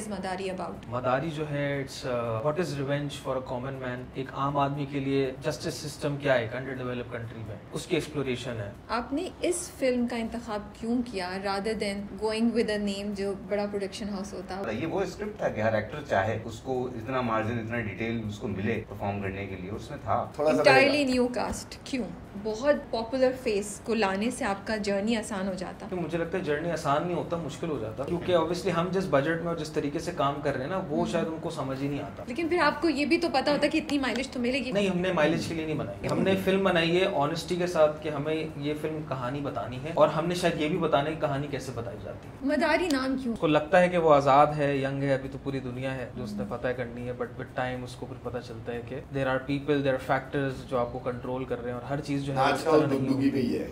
is Madari about? मदारी जो है it's what is revenge for a common man. एक आम आदमी के लिए जस्टिस सिस्टम क्या है अंडर डेवलप्ड कंट्री में, उसकी एक्सप्लोरेशन है। आपने इस फिल्म का इंतखाब क्यों किया rather than going with a name जो बड़ा प्रोडक्शन हाउस होता है? ये वो स्क्रिप्ट था कि हर एक्टर चाहे उसको इतना मार्जिन, इतना डिटेल उसको मिले परफॉर्म करने के लिए, उसमें था थोड़ा सा entirely न्यू कास्ट। क्यों? बहुत पॉपुलर फेस को लाने से आपका जर्नी आसान हो जाता? तो मुझे लगता है जर्नी आसान नहीं होता, मुश्किल हो जाता, क्योंकि ऑब्वियसली हम जिस बजट में और जिस तरीके से काम कर रहे हैं ना वो शायद उनको समझ ही नहीं आता। लेकिन फिर आपको ये भी तो पता होता कि इतनी माइलेज तो मिलेगी। नहीं, हमने माइलेज के लिए नहीं बनाई, हमने फिल्म बनाई है ऑनेस्टी के साथ कि हमें ये फिल्म कहानी बतानी है और हमने शायद ये भी बताना है कि कहानी कैसे बताई जाती है। मदारी नाम क्यों? उसको लगता है कि वो आज़ाद है, यंग है, अभी तो पूरी दुनिया है जो उसने फतह करनी है, बट विद टाइम उसको फिर पता चलता है कि there are people, there are factors जो आपको कंट्रोल कर रहे हैं और हर चीज़ जो है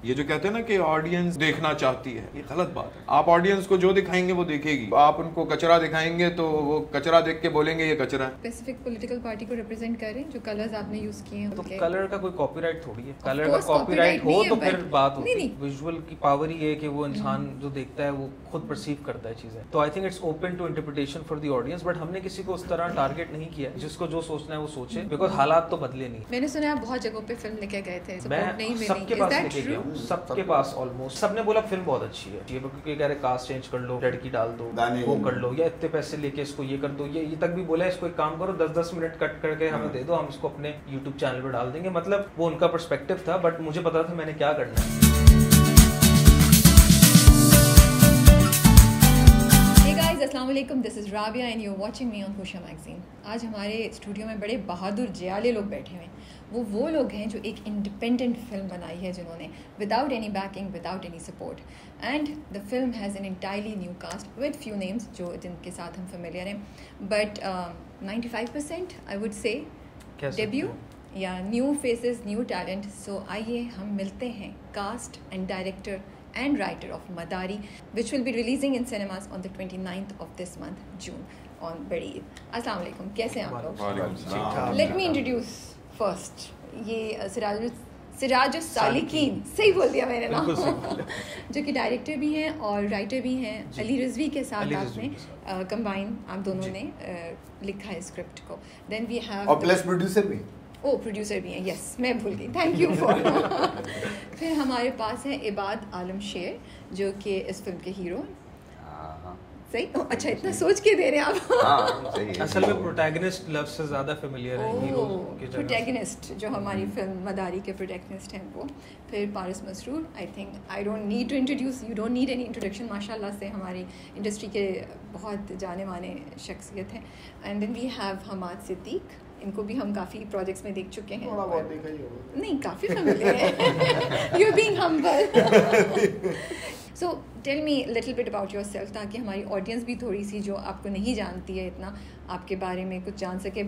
ये जो कहते हैं ना कि ऑडियंस देखना चाहती है, ये गलत बात है। आप ऑडियंस को जो दिखाएंगे वो देखेगी। आप उनको कचरा दिखाएंगे तो वो कचरा देख के बोलेंगे ये कचरा है। स्पेसिफिक पॉलिटिकल पार्टी को रिप्रेजेंट करें जो कलर्स आपने यूज किए हैं। तो कलर का कोई कॉपीराइट थोड़ी है, कलर का कॉपीराइट हो तो फिर बात होती है। विजुअल की पावर ही है कि वो इंसान जो देखता है वो खुद परसीव करता है चीजें। तो I think it's open to interpretation for the audience, but हमने किसी को उस तरह टारगेट नहीं किया। जिसको जो सोचना है वो सोचे, बिकॉज हालात तो बदले नहीं। मैंने सुना आप बहुत जगहों पे फिल्म लेके गए थे, सपोर्ट नहीं मिली। सबके पास लेके गया हूं, सबके पास ऑलमोस्ट सबने बोला फिल्म बहुत अच्छी है, ये क्योंकि कह रहे कास्ट चेंज कर लो, लड़की डाल दो, वो कर लो, या इतने पैसे लेके इसको ये कर दो, ये तक भी बोला इसको एक काम करो 10-10 मिनट कट करके हमें दे दो, हम इसको अपने YouTube चैनल पे डाल देंगे। मतलब वो उनका पर्सपेक्टिव था, बट मुझे पता था मैंने क्या करना है। अस्सलाम वालेकुम, this is Rabia and you are watching me on Khushiya magazine. आज हमारे स्टूडियो में बड़े बहादुर जियाले लोग बैठे हुए हैं। वो लोग हैं जो एक इंडिपेंडेंट फिल्म बनाई है जिन्होंने without any backing, without any support, and the film has an entirely new cast with few names जो जिनके साथ हम फेमिलियर हैं, but 95% I would say debut या new faces, new talent. So आइए हम मिलते हैं cast and director and writer of Madari, which will be releasing in cinemas on the 29th of this month, June, on Badi Eid. Assalamu alaikum, कैसे हैं आप लोग? Let me introduce first, ये सिराज सालिकीन, सही बोल दिया मैंने ना, जो कि डायरेक्टर भी हैं और राइटर भी हैं। अली रिजवी के साथ आपने कंबाइन आप दोनों ने लिखा है स्क्रिप्ट को। देन वी हैव और प्लस प्रोड्यूसर भी, प्रोड्यूसर भी हैं, यस मैं भूल गई, थैंक यू फॉर। फिर हमारे पास है इबाद आलम शेर जो कि इस फिल्म के हीरो। सही, अच्छा इतना सोच के दे रहे हैं आप। असल में प्रोटैगनिस्ट लफ्ज़ से ज़्यादा फेमिलियर है हीरो के जगह। प्रोटैगनिस्ट जो हमारी फिल्म मदारी के प्रोटैगनिस्ट हैं वो। फिर Paris Masroor, I think I don't need to introduce, you don't need any introduction, माशाल्लाह से हमारी इंडस्ट्री के बहुत जाने माने शख्सियत हैं। And then we have Hamad Siddique, इनको भी हम काफ़ी प्रोजेक्ट्स में देख चुके हैं। थोड़ा बहुत देखा ही होगा। नहीं, काफ़ी फेमिलियर है। You are being humble. So tell me little bit about yourself, ताकि हमारी ऑडियंस भी थोड़ी सी जो आपको नहीं जानती है इतना, आपके बारे में कुछ जान सके,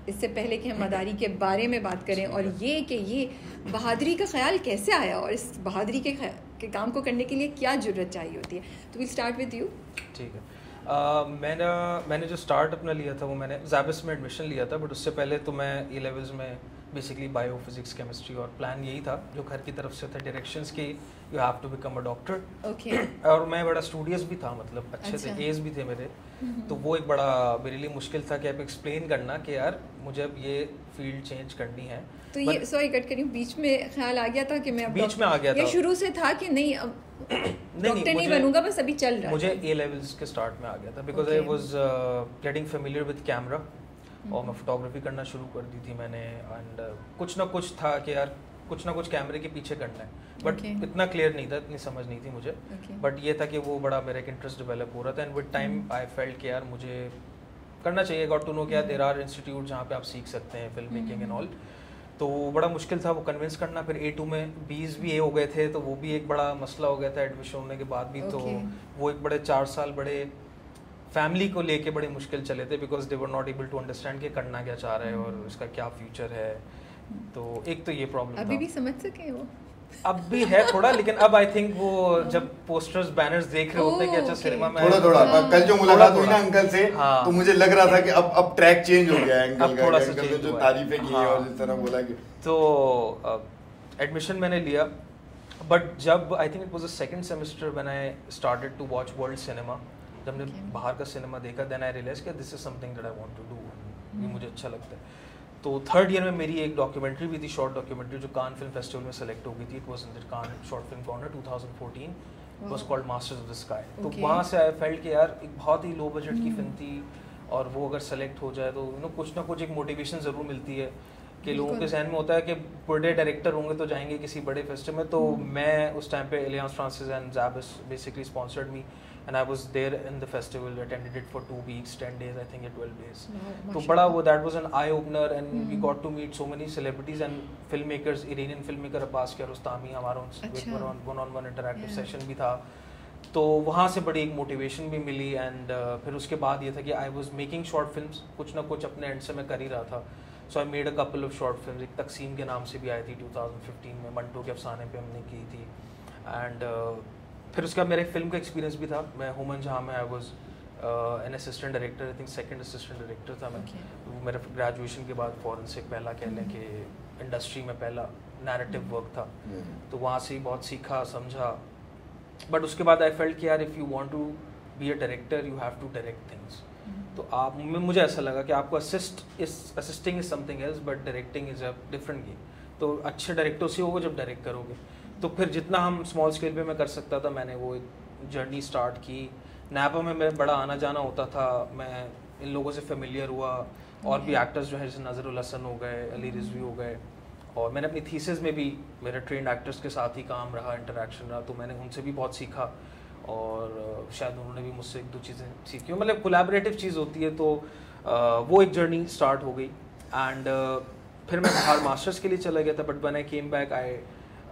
इससे पहले कि हम मदारी के बारे में बात करें और ये कि ये बहादुरी का ख्याल कैसे आया और इस बहादुरी के काम को करने के लिए क्या ज़रूरत चाहिए होती है। तो वी स्टार्ट विद यू। ठीक है। मैंने जो स्टार्ट अपना लिया था वो मैंने ज़ैबिस में एडमिशन लिया था, बट उससे पहले तो मैं ए लेवल्स में बेसिकली बायो फिजिक्स केमिस्ट्री, और प्लान यही था जो घर की तरफ से था डायरेक्शंस की, you have to become a doctor. Okay. और मैं बड़ा स्टूडियस भी था, मतलब अच्छे थे, एज भी थे मेरे, तो वो एक बड़ा मेरे लिए मुश्किल था कि आप एक्सप्लेन करना कि यार मुझे अब ये फील्ड चेंज करनी है। तो ये सॉरी कट करिए, बीच में ख्याल आ गया था कि मैं अब बीच में आ गया था, ये शुरू से था कि नहीं अब डॉक्टर नहीं बनूंगा, बस अभी चल रहा है। मुझे ए लेवल्स के स्टार्ट में आ गया था, because I was getting familiar with camera, और मैं फोटोग्राफी करना शुरू कर दी थी मैंने, एंड कुछ ना कुछ था कि यार कुछ ना कुछ कैमरे के पीछे करना है, बट इतना क्लियर नहीं था, इतनी समझ नहीं थी मुझे, बट ये था कि वो बड़ा मेरा एक इंटरेस्ट डेवलप हो रहा था। And with time I felt कि यार मुझे करना चाहिए, गॉट टू नो क्या देयर आर इंस्टीट्यूट जहाँ पे आप सीख सकते हैं फिल्म मेकिंग एंड ऑल। तो बड़ा मुश्किल था वो कन्विंस करना। फिर A2 में 20 भी ए हो गए थे, तो वो भी एक बड़ा मसला हो गया था एडमिशन होने के बाद भी। तो वो एक बड़े 4 साल बड़े फैमिली को लेके बड़े मुश्किल चले थे, because they were not able to understand कि करना क्या चाह रहे हैं और इसका क्या फ्यूचर है। तो एक तो ये प्रॉब्लम अभी भी समझ सके वो, अब भी है थोड़ा, लेकिन अब आई थिंक वो जब पोस्टर्स बैनर्स देख रहे होते हैं कि अच्छा सिनेमा में थोड़ा कल जो मुलाकात हुई ना अंकल से, तो मुझे लग रहा था कि अब ट्रैक चेंज हो गया है अंकल का, थोड़ा सा अंकल ने जो तारीफें की और जिस तरह बोला कि तो एडमिशन मैंने लिया, बट जब I think it was the second semester when I started to watch world cinema, जब मैंने बाहर का सिनेमा देखा देन आई रियलाइज कि this is something that I want to do, ये मुझे अच्छा लगता है। तो थर्ड ईयर में मेरी एक डॉक्यूमेंट्री भी थी, शॉर्ट डॉक्यूमेंट्री, जो कान फिल्म फेस्टिवल में सेलेक्ट हो गई थी। It was in the Cannes short film corner 2014, it was called masters of the sky. तो वहाँ से आई फेल्ट कि यार एक बहुत ही लो बजट की फिल्म थी, और वो अगर सेलेक्ट हो जाए तो कुछ ना कुछ एक मोटिवेशन ज़रूर मिलती है कि लोगों के जहन में होता है कि बड़े डायरेक्टर होंगे तो जाएंगे किसी बड़े फेस्टिवल में। तो मैं उस टाइम पे एलियांस फ्रांसिस एंड ज़ैबिस basically sponsored me and I was there in the festival, attended it for 2 weeks, 10 days, I think, 12 days. तो बड़ा वो that was an eye opener, and we got to meet so many celebrities and filmmakers. Iranian filmmaker Abbas कियारोस्तामी, हमारा one on one interactive session भी था। तो वहाँ से बड़ी एक मोटिवेशन भी मिली, एंड फिर उसके बाद ये था कि I was making short films, कुछ ना कुछ अपने एंड से मैं कर ही रहा था। So I made a couple of short films. एक तकसीम के नाम से भी आई थी 2015 में, मंटो के अफसाने पे हमने की थी। एंड फिर उसका मेरे फिल्म का एक्सपीरियंस भी था। मैं हुमन जहाँ में I was an assistant director, I think second assistant director था मैं। वो मेरा ग्रेजुएशन के बाद फ़ौरन से पहला कह लें कि इंडस्ट्री में पहला नैरेटिव वर्क था। तो वहाँ से ही बहुत सीखा समझा। बट उसके बाद आई फेल्ट कि यार if you want to be a director you have to direct things. तो आप मुझे ऐसा लगा कि आपको assisting is something else, but directing is a different game. तो अच्छे डायरेक्टर से होगा जब डायरेक्ट करोगे। तो फिर जितना हम स्मॉल स्केल पे मैं कर सकता था, मैंने वो एक जर्नी स्टार्ट की। नापा में मैं बड़ा आना जाना होता था, मैं इन लोगों से फेमिलियर हुआ, और भी एक्टर्स जो है जैसे नज़रुल हसन हो गए, अली रिजवी हो गए, और मैंने अपनी थीसिस में भी मेरे ट्रेंड एक्टर्स के साथ ही काम रहा, इंटरेक्शन रहा। तो मैंने उनसे भी बहुत सीखा, और शायद उन्होंने भी मुझसे एक दो चीज़ें सीखी। मतलब कोलैबोरेटिव चीज़ होती है। तो वो एक जर्नी स्टार्ट हो गई। एंड फिर मैं बाहर मास्टर्स के लिए चला गया था, but when I came back I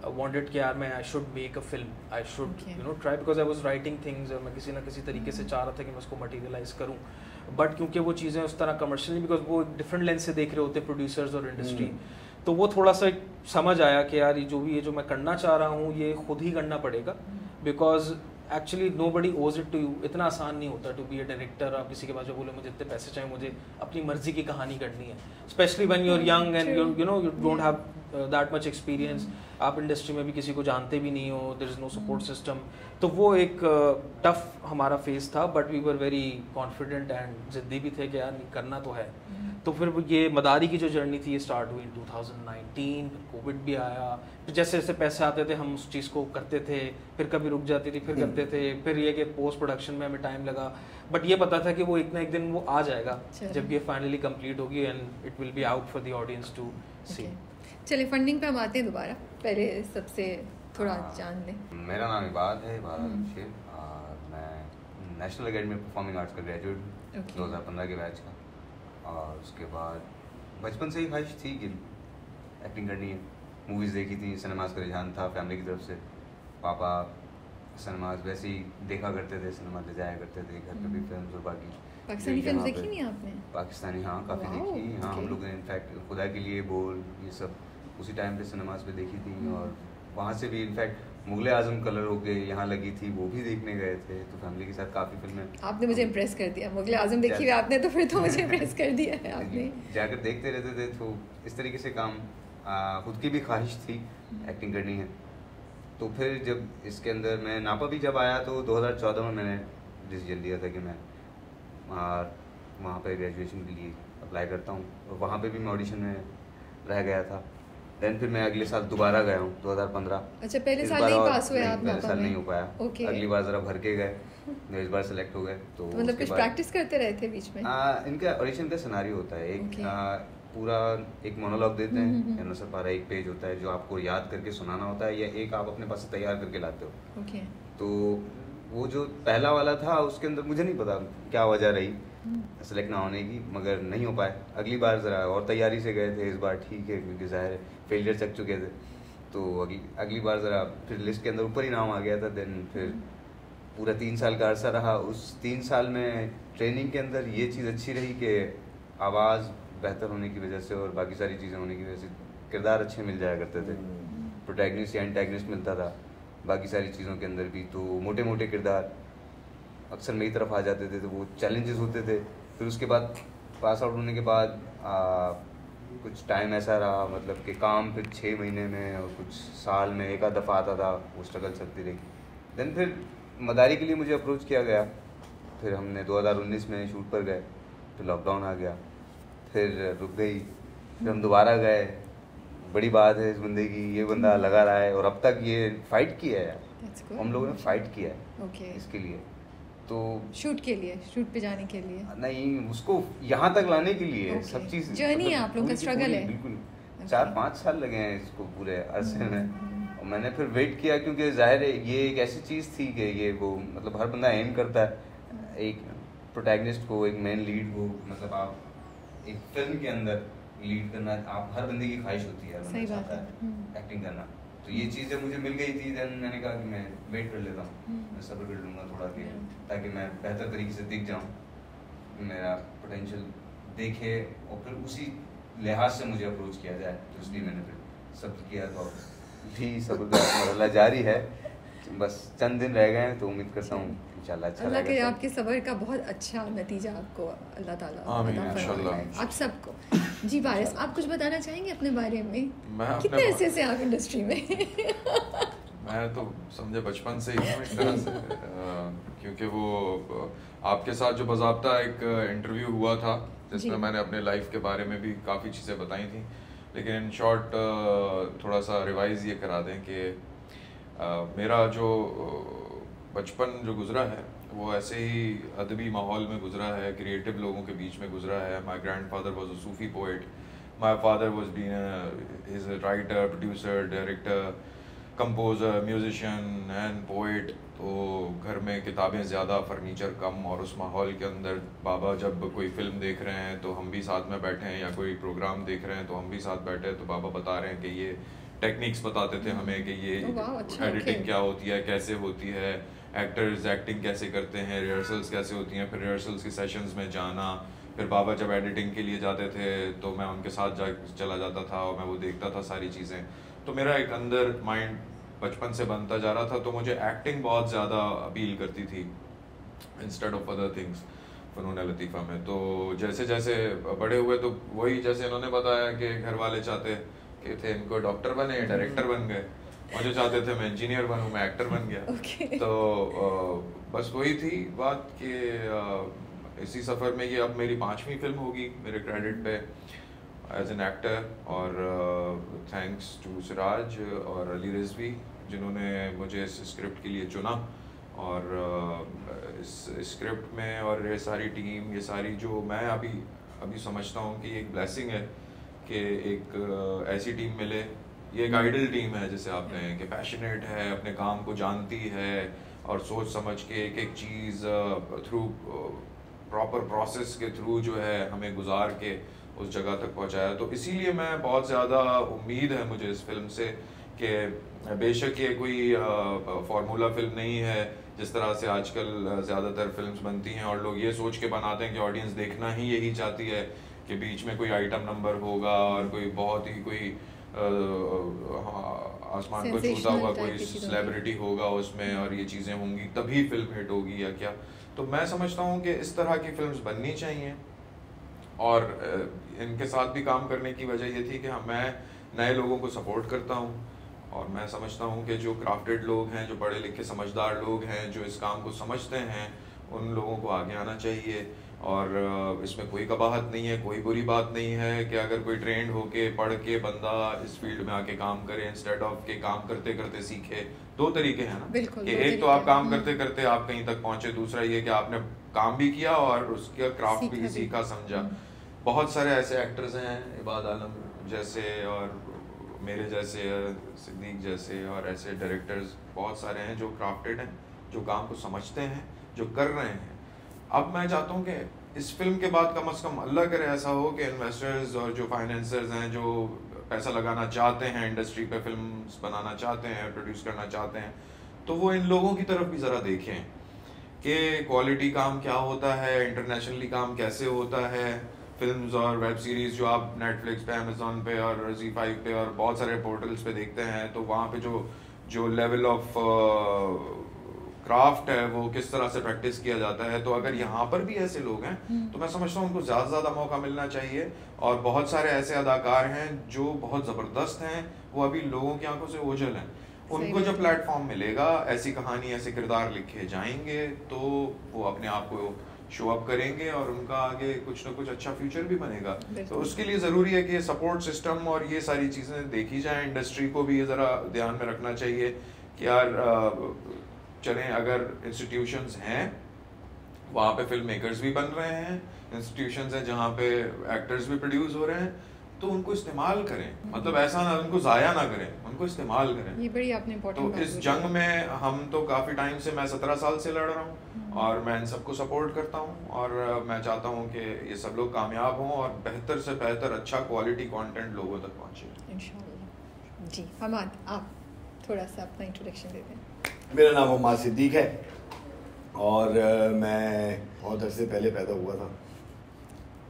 wanted कि यार मैं I should make a film, I should try, because I was writing things, और मैं किसी ना किसी तरीके से चाह रहा था कि मैं उसको मटेरियलाइज करूँ। बट क्योंकि वो चीज़ें उस तरह कमर्शियल, बिकॉज वो डिफरेंट लेंस से देख रहे होते प्रोड्यूसर्स और इंडस्ट्री, तो वो थोड़ा सा समझ आया कि यार ये जो मैं करना चाह रहा हूँ ये खुद ही करना पड़ेगा, बिकॉज एक्चुअली नो बडी ओज इट टू यू। इतना आसान नहीं होता टू बी अ डायरेक्टर। आप किसी के पास जो बोले मुझे इतने पैसे चाहिए, मुझे अपनी मर्जी की कहानी करनी है, specially when you are young and you don't have that much experience. आप इंडस्ट्री में भी किसी को जानते भी नहीं हो, there is no support system. तो वो एक टफ हमारा फेस था, but we were very confident and जिद्दी भी थे कि यार करना तो है। तो फिर ये मदारी की जो जर्नी थी ये स्टार्ट हुई इन 2019। कोविड भी आया, फिर जैसे जैसे पैसे आते थे हम उस चीज़ को करते थे, फिर कभी रुक जाती थी, फिर करते थे। फिर ये कि पोस्ट प्रोडक्शन में हमें टाइम लगा, बट ये पता था कि वो एक ना एक दिन वो आ जाएगा जब ये फाइनली कंप्लीट होगी, and it will be out for the audience to see. चलिए फंडिंग पे हम आते हैं दोबारा, पहले सबसे थोड़ा जान लें। मेरा नाम इबाद है, इबाद शेर। मैं नेशनल अकेडमी परफॉर्मिंग आर्ट्स का ग्रेजुएट 2015 के बैच का। और उसके बाद बचपन से ही ख्वाहिश थी कि एक्टिंग करनी है। मूवीज़ देखी थी, सिनेमास का रुझान था फैमिली की तरफ से। पापा सिनेमास वैसे ही देखा करते थे, सिनेमा ले जाया करते थे, घर पे भी फिल्म और बाकी पाकिस्तानी फिल्म देखी नहीं आपने? पाकिस्तानी हाँ काफ़ी देखी। हाँ हम लोग ने इनफैक्ट खुदा के लिए बोल ये सब उसी टाइम पे सिनेमास पे देखी थी। और वहाँ से भी इनफैक्ट मुगल आजम कलर हो के यहाँ लगी थी, वो भी देखने गए थे। तो फैमिली के साथ काफ़ी फिल्में। आपने मुझे इम्प्रेस कर दिया, मुगल आजम देखी हुई आपने, तो फिर तो मुझे इम्प्रेस कर दिया है आपने। जाकर देखते रहते थे। तो इस तरीके से काम, खुद की भी ख्वाहिश थी एक्टिंग करनी है। तो फिर जब इसके अंदर मैं नापा भी जब आया तो 2014 में मैंने डिसीजन लिया था कि मैं वहाँ पे ग्रेजुएशन के लिए अप्लाई करता हूँ। और वहाँ पे भी मैं ऑडिशन में रह गया था। देन फिर मैं अगले साल दोबारा गया हूँ 2015। अच्छा, पहले साल नहीं पास हुए आप? पहले साल नहीं हो पाया। अगली बार ज़रा भर के गए, इस बार सेलेक्ट हो गए। तो मतलब कुछ प्रैक्टिस करते रहे थे बीच में? इनका ऑडिशन का सिनेरियो होता है, एक पूरा एक मोनोलॉग देते हैं या नसर पारा एक पेज होता है जो आपको याद करके सुनाना होता है, या एक आप अपने पास से तैयार करके लाते हो। तो वो जो पहला वाला था उसके अंदर मुझे नहीं पता क्या वजह रही सेलेक्ट ना होने की, मगर नहीं हो पाए। अगली बार ज़रा और तैयारी से गए थे, इस बार ठीक है क्योंकि ज़ाहिर फेलियर चक चुके थे। तो अगली बार ज़रा फिर लिस्ट के अंदर ऊपर ही नाम आ गया था। देन फिर पूरा 3 साल का अरसा रहा। उस 3 साल में ट्रेनिंग के अंदर ये चीज़ अच्छी रही कि आवाज़ बेहतर होने की वजह से और बाकी सारी चीज़ें होने की वजह से किरदार अच्छे मिल जाया करते थे। प्रोटैगनिस्ट या एंटैगनिस्ट मिलता था बाकी सारी चीज़ों के अंदर भी। तो मोटे मोटे किरदार अक्सर मेरी तरफ आ जाते थे, तो वो चैलेंजेस होते थे। फिर उसके बाद पास आउट होने के बाद कुछ टाइम ऐसा रहा, मतलब कि काम फिर 6 महीने में और कुछ साल में एक आध दफ़ा आता था, वो स्ट्रगल चलती रही। देन फिर मदारी के लिए मुझे अप्रोच किया गया। फिर हमने 2019 में शूट पर गए, तो लॉकडाउन आ गया, फिर रुक गई, फिर हम दोबारा गए। बड़ी बात है इस बंदे की, ये बंदा लगा रहा है और अब तक ये फाइट किया है यार, हम लोगों ने फाइट किया है इसके लिए। तो शूट के लिए, शूट पे जाने के लिए नहीं, उसको यहाँ तक लाने के लिए सब चीज़ जर्नी है, आप लोगों का स्ट्रगल है। बिल्कुल 4-5 साल लगे हैं इसको पूरे अरसे में। और मैंने फिर वेट किया, क्योंकि जाहिर है ये एक ऐसी चीज़ थी कि ये वो मतलब हर बंदा एम करता है एक प्रोटैगनिस्ट को, एक मेन लीड को, मतलब आप एक फिल्म के अंदर लीड करना, आप हर बंदे की ख्वाहिश होती है, सही बात है, एक्टिंग करना। तो ये चीज़ जब मुझे मिल गई थी, देन मैंने कहा कि मैं वेट कर लेता हूँ, मैं सब्र कर लूँगा थोड़ा कि ताकि मैं बेहतर तरीके से दिख जाऊँ, मेरा पोटेंशियल देखे और फिर उसी लिहाज से मुझे अप्रोच किया जाए। तो इसलिए मैंने फिर सब्र किया, तो भी सब्र का मरहला जारी है, बस चंद दिन रह गए हैं, तो उम्मीद करता हूँ इंशाल्लाह अच्छा अल्लाह के आपके सब्र का बहुत अच्छा नतीजा आपको अल्लाह ताला अता फरमाए आप सबको। जी वारिस, आप कुछ बताना चाहेंगे अपने बारे में? कितने ऐसे से आप इंडस्ट्री में? मैं तो समझे बचपन से ही हूँ एक तरह से, क्योंकि वो आपके साथ जो बाज़ाब्ता एक इंटरव्यू हुआ था जिसमें मैंने अपने लाइफ के बारे में भी काफ़ी चीज़ें बताई थी, लेकिन इन शॉर्ट थोड़ा सा रिवाइज़ ये करा दें कि मेरा जो बचपन जो गुजरा है वो ऐसे ही अदबी माहौल में गुजरा है, क्रिएटिव लोगों के बीच में गुजरा है। My grandfather was a Sufi poet, my father was been is a writer, producer, director, composer, musician and poet. तो घर में किताबें ज़्यादा, फर्नीचर कम, और उस माहौल के अंदर बाबा जब कोई फ़िल्म देख रहे हैं तो हम भी साथ में बैठे हैं, या कोई प्रोग्राम देख रहे हैं तो हम भी साथ बैठे हैं, तो बाबा बता रहे हैं कि ये टेक्निक्स बताते थे हमें कि ये एडिटिंग क्या होती है, कैसे होती है, एक्टर्स एक्टिंग कैसे करते हैं, रिहर्सल्स कैसे होती हैं, फिर रिहर्सल्स के सेशंस में जाना। फिर बाबा जब एडिटिंग के लिए जाते थे तो मैं उनके साथ चला जाता था और मैं वो देखता था सारी चीज़ें। तो मेरा एक अंदर माइंड बचपन से बनता जा रहा था, तो मुझे एक्टिंग बहुत ज़्यादा अपील करती थी इंस्टेड ऑफ अदर थिंग्स फ़नून लतीफ़ा में। तो जैसे जैसे बड़े हुए तो वही जैसे इन्होंने बताया कि घर वाले चाहते कि थे इनको डॉक्टर बने, डायरेक्टर बन गए, मुझे चाहते थे मैं इंजीनियर बनूं, मैं एक्टर बन गया। तो बस वही थी बात कि इसी सफ़र में ये अब मेरी 5वीं फिल्म होगी मेरे क्रेडिट पे एज एन एक्टर, और थैंक्स टू सिराज और अली रिजवी जिन्होंने मुझे इस स्क्रिप्ट के लिए चुना। और इस स्क्रिप्ट में और ये सारी टीम, ये सारी जो मैं अभी समझता हूँ कि एक ब्लेसिंग है कि एक ऐसी टीम मिले। ये एक आइडल टीम है जिसे आप कहें कि पैशनेट है, अपने काम को जानती है और सोच समझ के एक एक चीज़ थ्रू प्रॉपर प्रोसेस के थ्रू जो है हमें गुजार के उस जगह तक पहुंचाया। तो इसीलिए मैं बहुत ज़्यादा उम्मीद है मुझे इस फिल्म से कि बेशक ये कोई फार्मूला फिल्म नहीं है जिस तरह से आजकल ज़्यादातर फिल्म्स बनती हैं और लोग ये सोच के बनाते हैं कि ऑडियंस देखना ही यही चाहती है कि बीच में कोई आइटम नंबर होगा और कोई बहुत ही कोई आसमान को छूता हुआ कोई सेलिब्रिटी होगा उसमें और ये चीज़ें होंगी तभी फिल्म हिट होगी या क्या। तो मैं समझता हूँ कि इस तरह की फिल्म्स बननी चाहिए। और इनके साथ भी काम करने की वजह ये थी कि मैं नए लोगों को सपोर्ट करता हूँ और मैं समझता हूँ कि जो क्राफ्टेड लोग हैं, जो पढ़े लिखे समझदार लोग हैं, जो इस काम को समझते हैं, उन लोगों को आगे आना चाहिए। और इसमें कोई कबाहत नहीं है, कोई बुरी बात नहीं है कि अगर कोई ट्रेंड होके पढ़ के बंदा इस फील्ड में आके काम करे इंस्टेड ऑफ के काम करते करते सीखे। दो तरीके हैं ना कि एक तो आप काम करते करते आप कहीं तक पहुंचे, दूसरा ये कि आपने काम भी किया और उसका क्राफ्ट भी सीखा समझा। बहुत सारे ऐसे एक्टर्स हैं, इबाद आलम जैसे और मेरे जैसे, सिद्दीक जैसे और ऐसे डायरेक्टर्स बहुत सारे हैं जो क्राफ्टेड हैं, जो काम को समझते हैं, जो कर रहे हैं। अब मैं चाहता हूँ कि इस फिल्म के बाद कम से कम अल्लाह करे ऐसा हो कि इन्वेस्टर्स और जो फाइनेंसर्स हैं, जो पैसा लगाना चाहते हैं इंडस्ट्री पे, फिल्म्स बनाना चाहते हैं, प्रोड्यूस करना चाहते हैं, तो वो इन लोगों की तरफ भी ज़रा देखें कि क्वालिटी काम क्या होता है, इंटरनेशनली काम कैसे होता है। फिल्म्स और वेब सीरीज़ जो आप नेटफ्लिक्स पे, अमेज़ॉन पे और Z5 पे और बहुत सारे पोर्टल्स पे देखते हैं, तो वहाँ पे जो लेवल ऑफ क्राफ्ट है वो किस तरह से प्रैक्टिस किया जाता है। तो अगर यहाँ पर भी ऐसे लोग हैं तो मैं समझता हूँ उनको ज़्यादा से ज़्यादा मौका मिलना चाहिए। और बहुत सारे ऐसे अदाकार हैं जो बहुत ज़बरदस्त हैं, वो अभी लोगों की आंखों से ओझल हैं उनको जो प्लेटफॉर्म मिलेगा, ऐसी कहानी ऐसे किरदार लिखे जाएंगे तो वो अपने आप को शो अप करेंगे और उनका आगे कुछ ना कुछ अच्छा फ्यूचर भी बनेगा। तो उसके लिए ज़रूरी है कि सपोर्ट सिस्टम और ये सारी चीज़ें देखी जाएं। इंडस्ट्री को भी ये ज़रा ध्यान में रखना चाहिए कि यार चलें, अगर इंस्टीट्यूशंस हैं वहाँ पे फिल्म मेकर्स भी बन रहे हैं, इंस्टीट्यूशंस हैं जहाँ पे एक्टर्स भी प्रोड्यूस हो रहे हैं, तो उनको इस्तेमाल करें। मतलब ऐसा ना उनको ज़ाया ना करें, उनको इस्तेमाल करें। ये बड़ी आपने इम्पोर्टेंट तो इस जंग में हम तो काफ़ी टाइम से, मैं 17 साल से लड़ रहा हूँ और मैं इन सबको सपोर्ट करता हूँ और मैं चाहता हूँ कि ये सब लोग कामयाब हों और बेहतर से बेहतर अच्छा क्वालिटी कंटेंट लोगों तक पहुँचे इंशाल्लाह। जी हमाद, आप थोड़ा सा अपना इंट्रोडक्शन दे दें। मेरा नाम हमाद सिद्दीक है और मैं बहुत अरसे पहले पैदा हुआ था।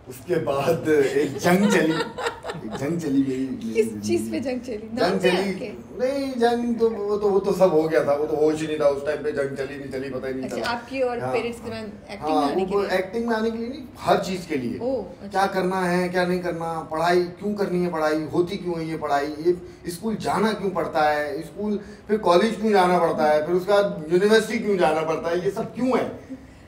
उसके बाद एक जंग चली मेरी किस चीज़ पे जंग चली? जंग चली नहीं, जंग तो वो तो सब हो गया था, वो तो होश ही नहीं था उस टाइम पे। जंग चली नहीं चली पता ही नहीं चला। आपकी और पेरेंट्स के बाद एक्टिंग में आने के लिए? एक्टिंग में आने के लिए नहीं, हर चीज़ के लिए। अच्छा। क्या करना है क्या नहीं करना, पढ़ाई क्यों करनी है, पढ़ाई होती क्यों है ये पढ़ाई, ये स्कूल जाना क्यों पड़ता है, स्कूल फिर कॉलेज क्यों जाना पड़ता है, फिर उसके बाद यूनिवर्सिटी क्यों जाना पड़ता है, ये सब क्यों है,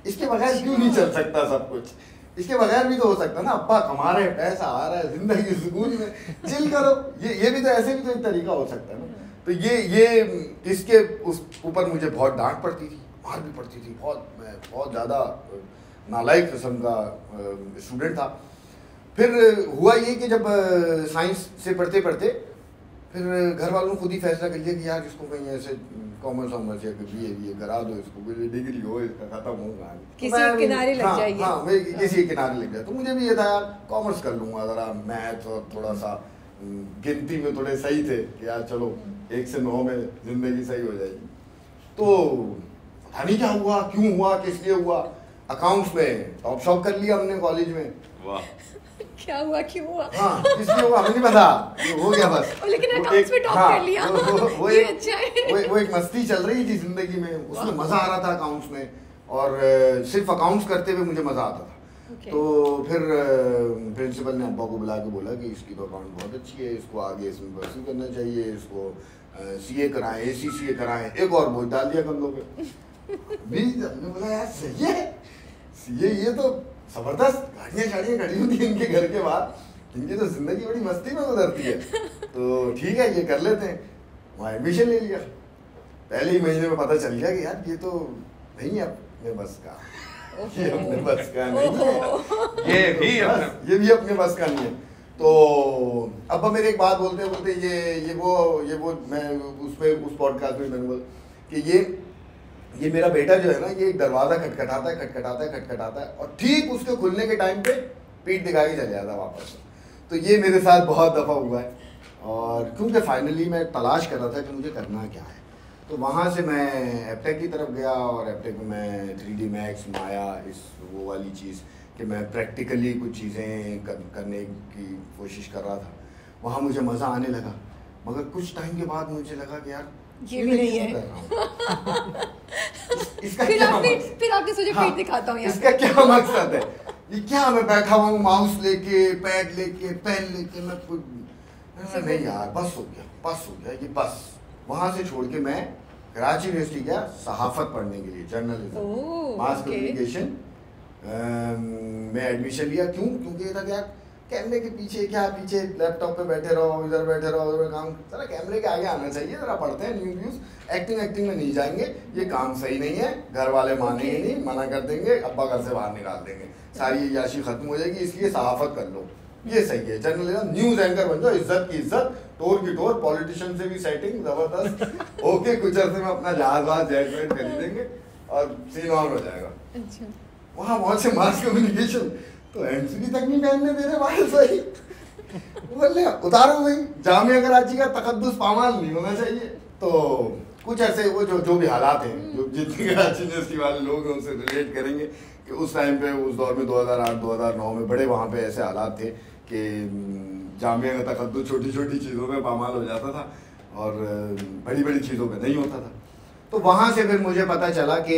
इसके बगैर क्यों नहीं चल सकता सब कुछ। इसके बगैर भी तो हो सकता है ना, अब्बा कमा रहे, पैसा आ रहा है, जिंदगी सुकून में चिल करो। ये भी तो ऐसे भी तो एक तरीका हो सकता है ना। तो ये इसके उस ऊपर मुझे बहुत डांट पड़ती थी, मार भी पड़ती थी बहुत। मैं बहुत ज़्यादा नालायक किस्म का स्टूडेंट था। फिर हुआ ये कि जब साइंस से पढ़ते पढ़ते फिर घर वालों ने खुद ही फैसला कर लिया कि यार इसको कहीं ऐसे कॉमर्स वॉमर्स या BA करा दो, इसको कोई डिग्री हो, इसका खत्म होगा, किसी किनारे लग जाएगी। हाँ मैं किसी किनारे लग जाए। तो मुझे भी ये था यार कॉमर्स कर लूँगा, ज़रा मैथ और थोड़ा सा गिनती में थोड़े सही थे कि यार चलो 1 से 9 में ज़िंदगी सही हो जाएगी। तो पता नहीं क्या हुआ, क्यों हुआ, किस लिए हुआ। अकाउंट्स में टॉप शॉप कर लिया हमने कॉलेज में। वाह, क्या हुआ, क्यों हुआ? हाँ, किसलिए हुआ हमें नहीं पता, हो गया बस। लेकिन अकाउंट्स में टॉप कर लिया। वो एक मस्ती चल रही थी जिंदगी में, उसमें मजा आ रहा था अकाउंट्स में, और सिर्फ अकाउंट्स करते हुए मुझे मजा आता था। तो फिर प्रिंसिपल ने अब्बा को बुला के बोला कि इसकी तो अकाउंट बहुत अच्छी है, इसको आगे इसमें परस्यू करना चाहिए, इसको CA कराएं, ACCA कराएं। एक और बोझ डाल दिया कंधों पे। हमने बोला यार सही है, CA ये तो जबरदस्त गाड़ियाँ खड़ी होती है इनके घर के बाहर, इनकी तो जिंदगी बड़ी मस्ती में गुजरती है, तो ठीक है ये कर लेते हैं। वहाँ एडमिशन ले लिया। पहले ही महीने में पता चल गया कि यार ये तो नहीं है अपने बस का, ये अपने बस का नहीं है, ये भी अपने बस का नहीं है। तो अब मेरे एक बात बोलते बोलते ये वो मैं उस पॉडकास्ट में मैंने बोला कि ये मेरा बेटा जो है ना, ये एक दरवाज़ा खटखटाता है और ठीक उसके खुलने के टाइम पे पीठ दिखा के चले जाता वापस। तो ये मेरे साथ बहुत दफ़ा हुआ है। और क्योंकि फाइनली मैं तलाश कर रहा था कि मुझे करना क्या है, तो वहाँ से मैं एप्टेक की तरफ गया और एप्टेक में मैं 3D मैक्स, माया, वो वाली चीज़ कि मैं प्रैक्टिकली कुछ चीज़ें करने की कोशिश कर रहा था। वहाँ मुझे मज़ा आने लगा, मगर कुछ टाइम के बाद मुझे लगा कि यार ये भी नहीं है। इसका फिर क्या आपने सोचा पीठ दिखाता हूँ, इसका क्या मकसद है, ये क्या मैं बैठा हुआ हूँ माउस लेके, पैड लेके, पेन लेके, मैं नहीं यार बस हो गया ये बस। वहाँ से छोड़ के मैं कराची यूनिवर्सिटी गया सहाफत पढ़ने के लिए, जर्नलिज्म, मास कम्युनिकेशन में एडमिशन लिया। क्योंकि ये था कि यार कैमरे के पीछे लैपटॉप पे बैठे रहो, इधर बैठे रहो, उधर काम, जरा कैमरे के आगे आना चाहिए, जरा पढ़ते हैं न्यूज़, एक्टिंग में नहीं जाएंगे, ये काम सही नहीं है, घर वाले मानेंगे नहीं, मना कर देंगे, अब्बा घर से बाहर निकाल देंगे, सारी याशी खत्म हो जाएगी, इसलिए सहाफत कर लो, ये सही है। जर्नलिज्म, न्यूज़ एंकर बन जाओ, इज्जत की इज्जत, टोर की टोर, पॉलिटिशियन से भी सेटिंग जबरदस्त ओके, कुछ अर्से में अपना जहाज जेट वेट खरीदेंगे और सीन ऑन हो जाएगा। अच्छा, वहाँ बहुत से मास कम्युनिकेशन तो MCD तक नहीं पहनने दे रहे बाहर सही, बोले उतारो भाई, जामिया कराची का तकद्दुस पामाल नहीं होना चाहिए। तो कुछ ऐसे वो जो भी हालात हैं, जो जितने कराची यूनिवर्सिटी वाले लोग हैं उनसे रिलेट करेंगे कि उस टाइम पे, उस दौर में 2008-2009 में बड़े वहाँ पे ऐसे हालात थे कि जामिया का तकद्दुस छोटी छोटी चीज़ों में पामाल हो जाता था और बड़ी बड़ी चीज़ों में नहीं होता था। तो वहाँ से फिर मुझे पता चला कि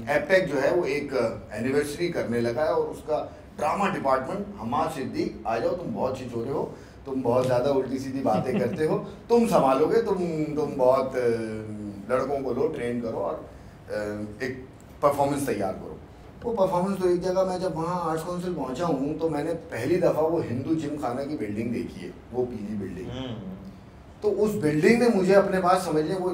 एप्टेक जो है वो एक एनिवर्सरी करने लगा है और उसका ड्रामा डिपार्टमेंट, हमाद सिद्दीक आ जाओ तुम बहुत अच्छे छोरे हो, तुम बहुत ज़्यादा उल्टी सीधी बातें करते हो, तुम संभालोगे, तुम बहुत लड़कों को लो, ट्रेन करो और एक परफॉर्मेंस तैयार करो। वो परफॉर्मेंस तो एक जगह, मैं जब वहाँ आर्ट्स काउंसिल पहुँचा हूँ तो मैंने पहली दफ़ा वो हिंदू जिम खाना की बिल्डिंग देखी है, वो पीजी बिल्डिंग। तो उस बिल्डिंग ने मुझे अपने पास समझ लिया। वो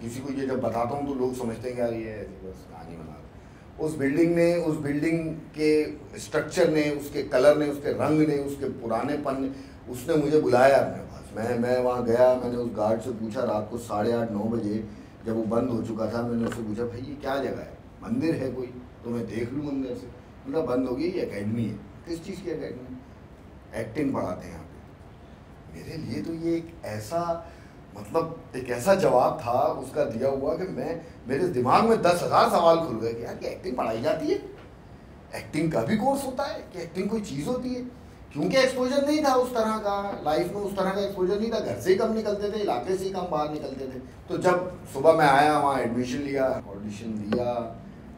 किसी को ये जब बताता हूँ तो लोग समझते हैं कि यार ये बस कहानी बना रहा। उस बिल्डिंग ने, उस बिल्डिंग के स्ट्रक्चर ने, उसके कलर ने, उसके रंग ने, उसके पुरानेपन ने, उसने मुझे बुलाया अपने पास। मैं वहाँ गया, मैंने उस गार्ड से पूछा रात को 8:30-9 बजे जब वो बंद हो चुका था, मैंने उससे पूछा भाई ये क्या जगह है, मंदिर है कोई तो मैं देख लूँ अंदर से। बोला बंद हो गई, ये अकेडमी है। किस चीज़ की अकेडमी? एक्टिंग पढ़ाते हैं यहाँ पे। मेरे लिए तो ये एक ऐसा, मतलब एक ऐसा जवाब था उसका दिया हुआ कि मेरे दिमाग में 10,000 सवाल खुल गए कि यार कि एक्टिंग पढ़ाई जाती है, एक्टिंग का भी कोर्स होता है, कि एक्टिंग कोई चीज़ होती है। क्योंकि एक्सपोजर नहीं था उस तरह का, लाइफ में उस तरह का एक्सपोजर नहीं था, घर से ही कम निकलते थे, इलाके से ही कम बाहर निकलते थे। तो जब सुबह मैं आया, वहाँ एडमिशन लिया, ऑडिशन दिया,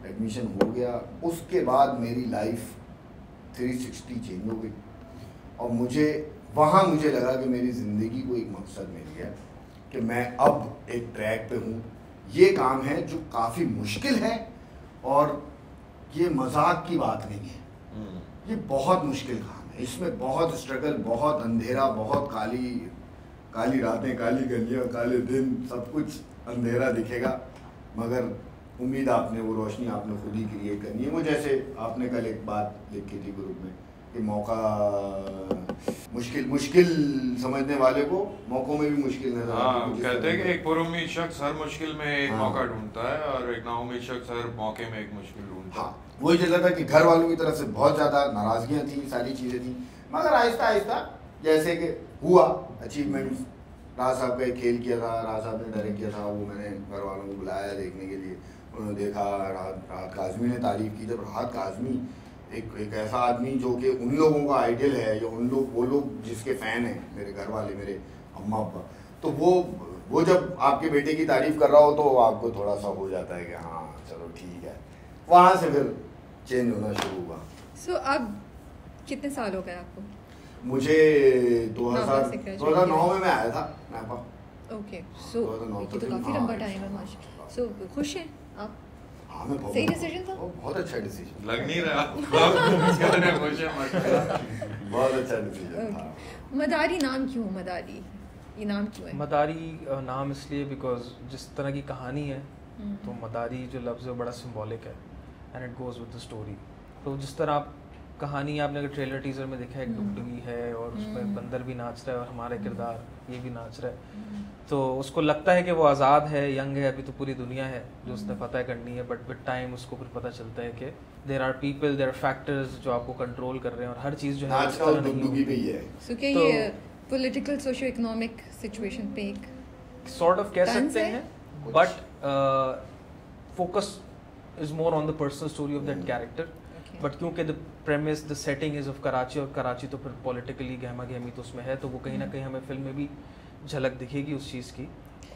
एडमिशन हो गया, उसके बाद मेरी लाइफ 360 चेंज हो गई। और मुझे लगा कि मेरी ज़िंदगी को एक मकसद मिल गया कि मैं अब एक ट्रैक पे हूँ। ये काम है जो काफ़ी मुश्किल है और ये मजाक की बात नहीं है, ये बहुत मुश्किल काम है। इसमें बहुत स्ट्रगल, बहुत अंधेरा, बहुत काली रातें, काली गलियाँ, काले दिन, सब कुछ अंधेरा दिखेगा, मगर उम्मीद आपने, वो रोशनी आपने खुद ही क्रिएट करनी है। वो जैसे आपने कल एक बात लिखी थी ग्रुप में कि मौका मुश्किल समझने वाले को मौकों में भी मुश्किल नजर आता है। कहते हैं कि एक पुरुम्मीद शख्स हर मुश्किल में एक मौका ढूंढता है और एक नाउम्मीद शख्स हर मौके में एक मुश्किल ढूंढता है। वही चल रहा था कि घर वालों की तरफ से बहुत ज़्यादा नाराज़गियाँ थी, सारी चीज़ें थी, मगर आहिस्ता आहिस्ता जैसे कि हुआ अचीवमेंट्स। राज साहब का एक खेल किया था, राज साहब ने डायरेक्ट किया था, वो मैंने घर वालों को बुलाया देखने के लिए। उन्होंने देखा, राहत काज़मी ने तारीफ़ की। जब राहत काज़मी एक ऐसा आदमी जो कि उन लोगों का आइडियल है, या वो लोग जिसके फ़ैन हैं, मेरे घर वाले, मेरे अम्मा अब्बा, तो वो जब आपके बेटे की तारीफ़ कर रहा हो तो आपको थोड़ा सा हो जाता है कि हाँ चलो ठीक है। वहाँ से फिर चेंज होना शुरू हुआ। सो अब कितने साल हो गए आपको? मुझे 2009 में मैं आया था नापा। ओके, सो ये तो काफ़ी लंबा टाइम है माशाल्लाह। सो खुश हैं आप? हाँ, मैं सही डिसीजन था? बहुत अच्छा डिसीजन लग नहीं रहा बहुत अच्छा डिसीजन था। मदारी नाम क्यों? मदारी ये नाम क्यों है? मदारी नाम इसलिए बिकॉज जिस तरह की कहानी है तो मदारी जो लफ्ज़ है वो बड़ा सिंबॉलिक है and it goes with the story. तो जिस तरह आप कहानी आपने अगर ट्रेलर टीजर में देखा है, एक डुगडुगी है और उसमें बंदर भी नाच रहा है और हमारा किरदार ये भी नाच रहा है, तो उसको लगता है कि वो आज़ाद है, यंग है, अभी तो पूरी दुनिया है जो उसने फतह करनी है, बट विद टाइम उसको फिर पता चलता है कि there are people, there are factors जो आपको कंट्रोल कर रहे हैं और हर चीज़ जो है सो क्या ये पॉलिटिकल सोशो इकोनॉमिक सिचुएशन पे एक सॉर्ट ऑफ कह सकते हैं, but focus is more on the personal story of that character. But क्योंकि the premise, the setting is of Karachi, और कराची तो फिर पॉलिटिकली गहमा गहमी तो उसमें है, तो वो कहीं ना कहीं हमें फिल्म में भी झलक दिखेगी उस चीज़ की।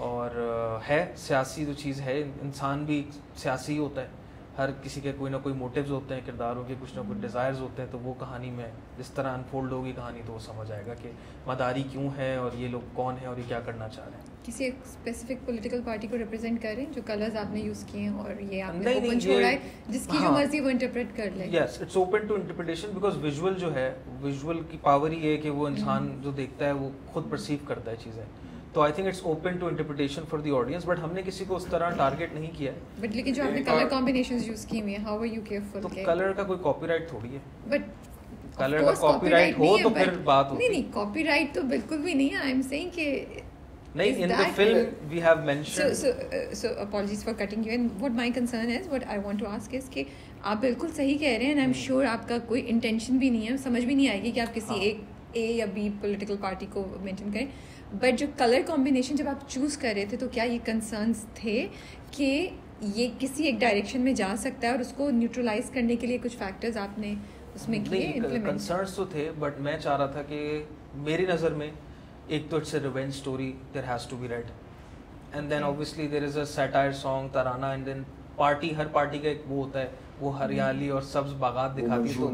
और है सियासी जो चीज़ है, इंसान भी सियासी होता है, हर किसी के कोई ना कोई मोटिव्स होते हैं, किरदारों के कुछ ना कुछ डिज़ायर्स होते हैं, तो वो कहानी में जिस तरह अनफोल्ड होगी कहानी तो वो समझ आएगा कि मदारी क्यों है और ये लोग कौन है और ये क्या करना चाह रहे हैं। किसी एक स्पेसिफिक पॉलिटिकल पार्टी को रिप्रेजेंट कर रहे हैं, जो कलर्स आपने यूज़ किए हैं और ये आपने ओपन छोड़ा है, जिसकी जो मर्जी वो इंटरप्रेट कर ले। Yes, it's open to interpretation because visual जो है, विजुअल की पावर ही है कि वो इंसान जो देखता है वो खुद परसीव करता है चीज़ें। तो I think it's open to interpretation for the audience, but हमने किसी को उस तरह टारगेट नहीं किया है। बट लेकिन जो आपने कलर कॉम्बिनेशंस यूज़ की हुई हैं, हाउ आर यू केयरफुल? तो कलर का कोई कॉपीराइट थोड़ी है, बट कलर का कॉपीराइट हो तो फिर बात होती है। नहीं, कॉपीराइट तो बिल्कुल भी नहीं है। आई एम सेइंग कि नहीं, in the film we have mentioned. So apologies for cutting you in. What my concern is, what I want to ask is कि आप बिल्कुल सही कह रहे हैं and I'm sure आपका कोई इंटेंशन भी नहीं है, समझ भी नहीं आएगी कि आप किसी एक A या B पॉलिटिकल पार्टी को मेंशन करें, बट जो कलर कॉम्बिनेशन जब आप चूज़ कर रहे थे तो क्या ये कंसर्न्स थे कि ये किसी एक डायरेक्शन में जा सकता है और उसको न्यूट्रलाइज करने के लिए कुछ फैक्टर्स आपने उसमें किए इम्प्लीमेंट? कंसर्न्स तो थे, बट मैं चाह रहा था कि मेरी नज़र में एक तो it's a revenge story, there has to be red, and then obviously there is a satire song तराना, एंड देन पार्टी, हर पार्टी का एक वो होता है, वो हरियाली और सब्ज बागात दिखाती, तो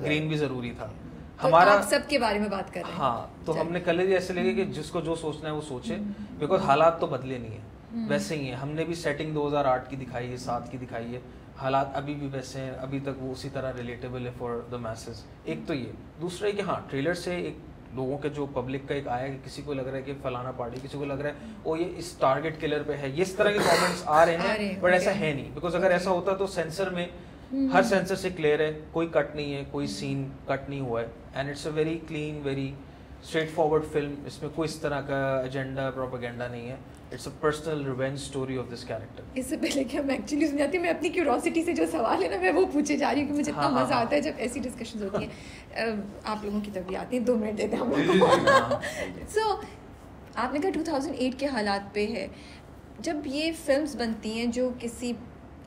ग्रीन भी ज़रूरी था। हमारा आप सबके बारे में बात कर रहे हैं। हाँ, तो हमने कलर ऐसे लगे कि जिसको जो सोचना है वो सोचे, बिकॉज हालात तो बदले नहीं है, वैसे ही है। हमने भी सेटिंग 2008 की दिखाई है, 7 की दिखाई है, हालात अभी भी वैसे हैं, अभी तक वो उसी तरह रिलेटेबल है फॉर द मैसेज। एक तो ये, दूसरा है कि हाँ, ट्रेलर से एक लोगों के जो पब्लिक का एक आया कि किसी को लग रहा है कि फलाना पार्टी, किसी को लग रहा है ओ ये इस टारगेट किलर पे है, ये इस तरह के कमेंट्स आ रहे हैं, बट ऐसा है नहीं। बिकॉज अगर ऐसा होता तो सेंसर में हर सेंसर से क्लियर है, कोई कट नहीं है, कोई सीन कट नहीं हुआ है, and it's a very clean, very straight forward film. इसमें कोई इस तरह का एजेंडा, प्रोपेगेंडा नहीं है। It's a personal revenge story of this character. इससे पहले कि मैं एक्चुअली सुन जाती हूँ, मैं अपनी क्यूरोसिटी से जो सवाल है ना, मैं वो पूछे जा रही हूँ कि मुझे इतना मज़ा आता है जब ऐसी डिस्कशंस होती हैं। आप लोगों की तरफ भी आती हैं, 2 मिनट देते हैं हम लोग। सो आपने कहा 2008 के हालात पे है, जब ये फिल्म्स बनती हैं जो किसी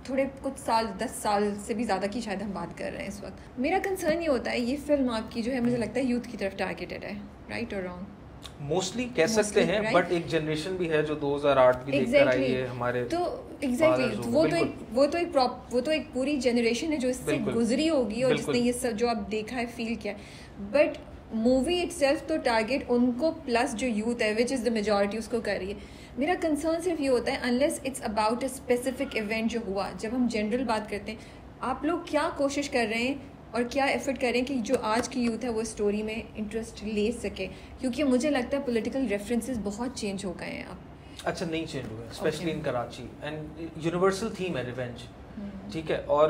थोड़े कुछ साल, 10 साल से भी ज़्यादा की शायद हम बात कर रहे हैं इस वक्त, मेरा कंसर्न ये होता है ये फिल्म आपकी जो है मुझे लगता है यूथ की तरफ टारगेटेड है, राइट और रॉन्ग? मोस्टली कह सकते हैं, बट एक जनरेशन भी है जो 2008 भी देखकर आई है हमारे। तो एग्जैक्टली वो तो एक पूरी जनरेशन है जो इससे गुजरी होगी और जिसने ये सब जो आप देखा है, फील किया है। बट मूवी इटसेल्फ तो टारगेट उनको प्लस जो यूथ है विच इज़ द मेजॉरिटी उसको कर रही है। मेरा कंसर्न सिर्फ ये होता है unless it's about a specific event जो हुआ, जब हम जनरल बात करते हैं, आप लोग क्या कोशिश कर रहे हैं और क्या एफर्ट करें कि जो आज की यूथ है वो स्टोरी में इंटरेस्ट ले सके? क्योंकि मुझे लगता है पॉलिटिकल रेफरेंसेस बहुत चेंज हो गए हैं अब। अच्छा, नहीं चेंज हुए, specially in Karachi, and universal theme है रिवेंज, ठीक है। और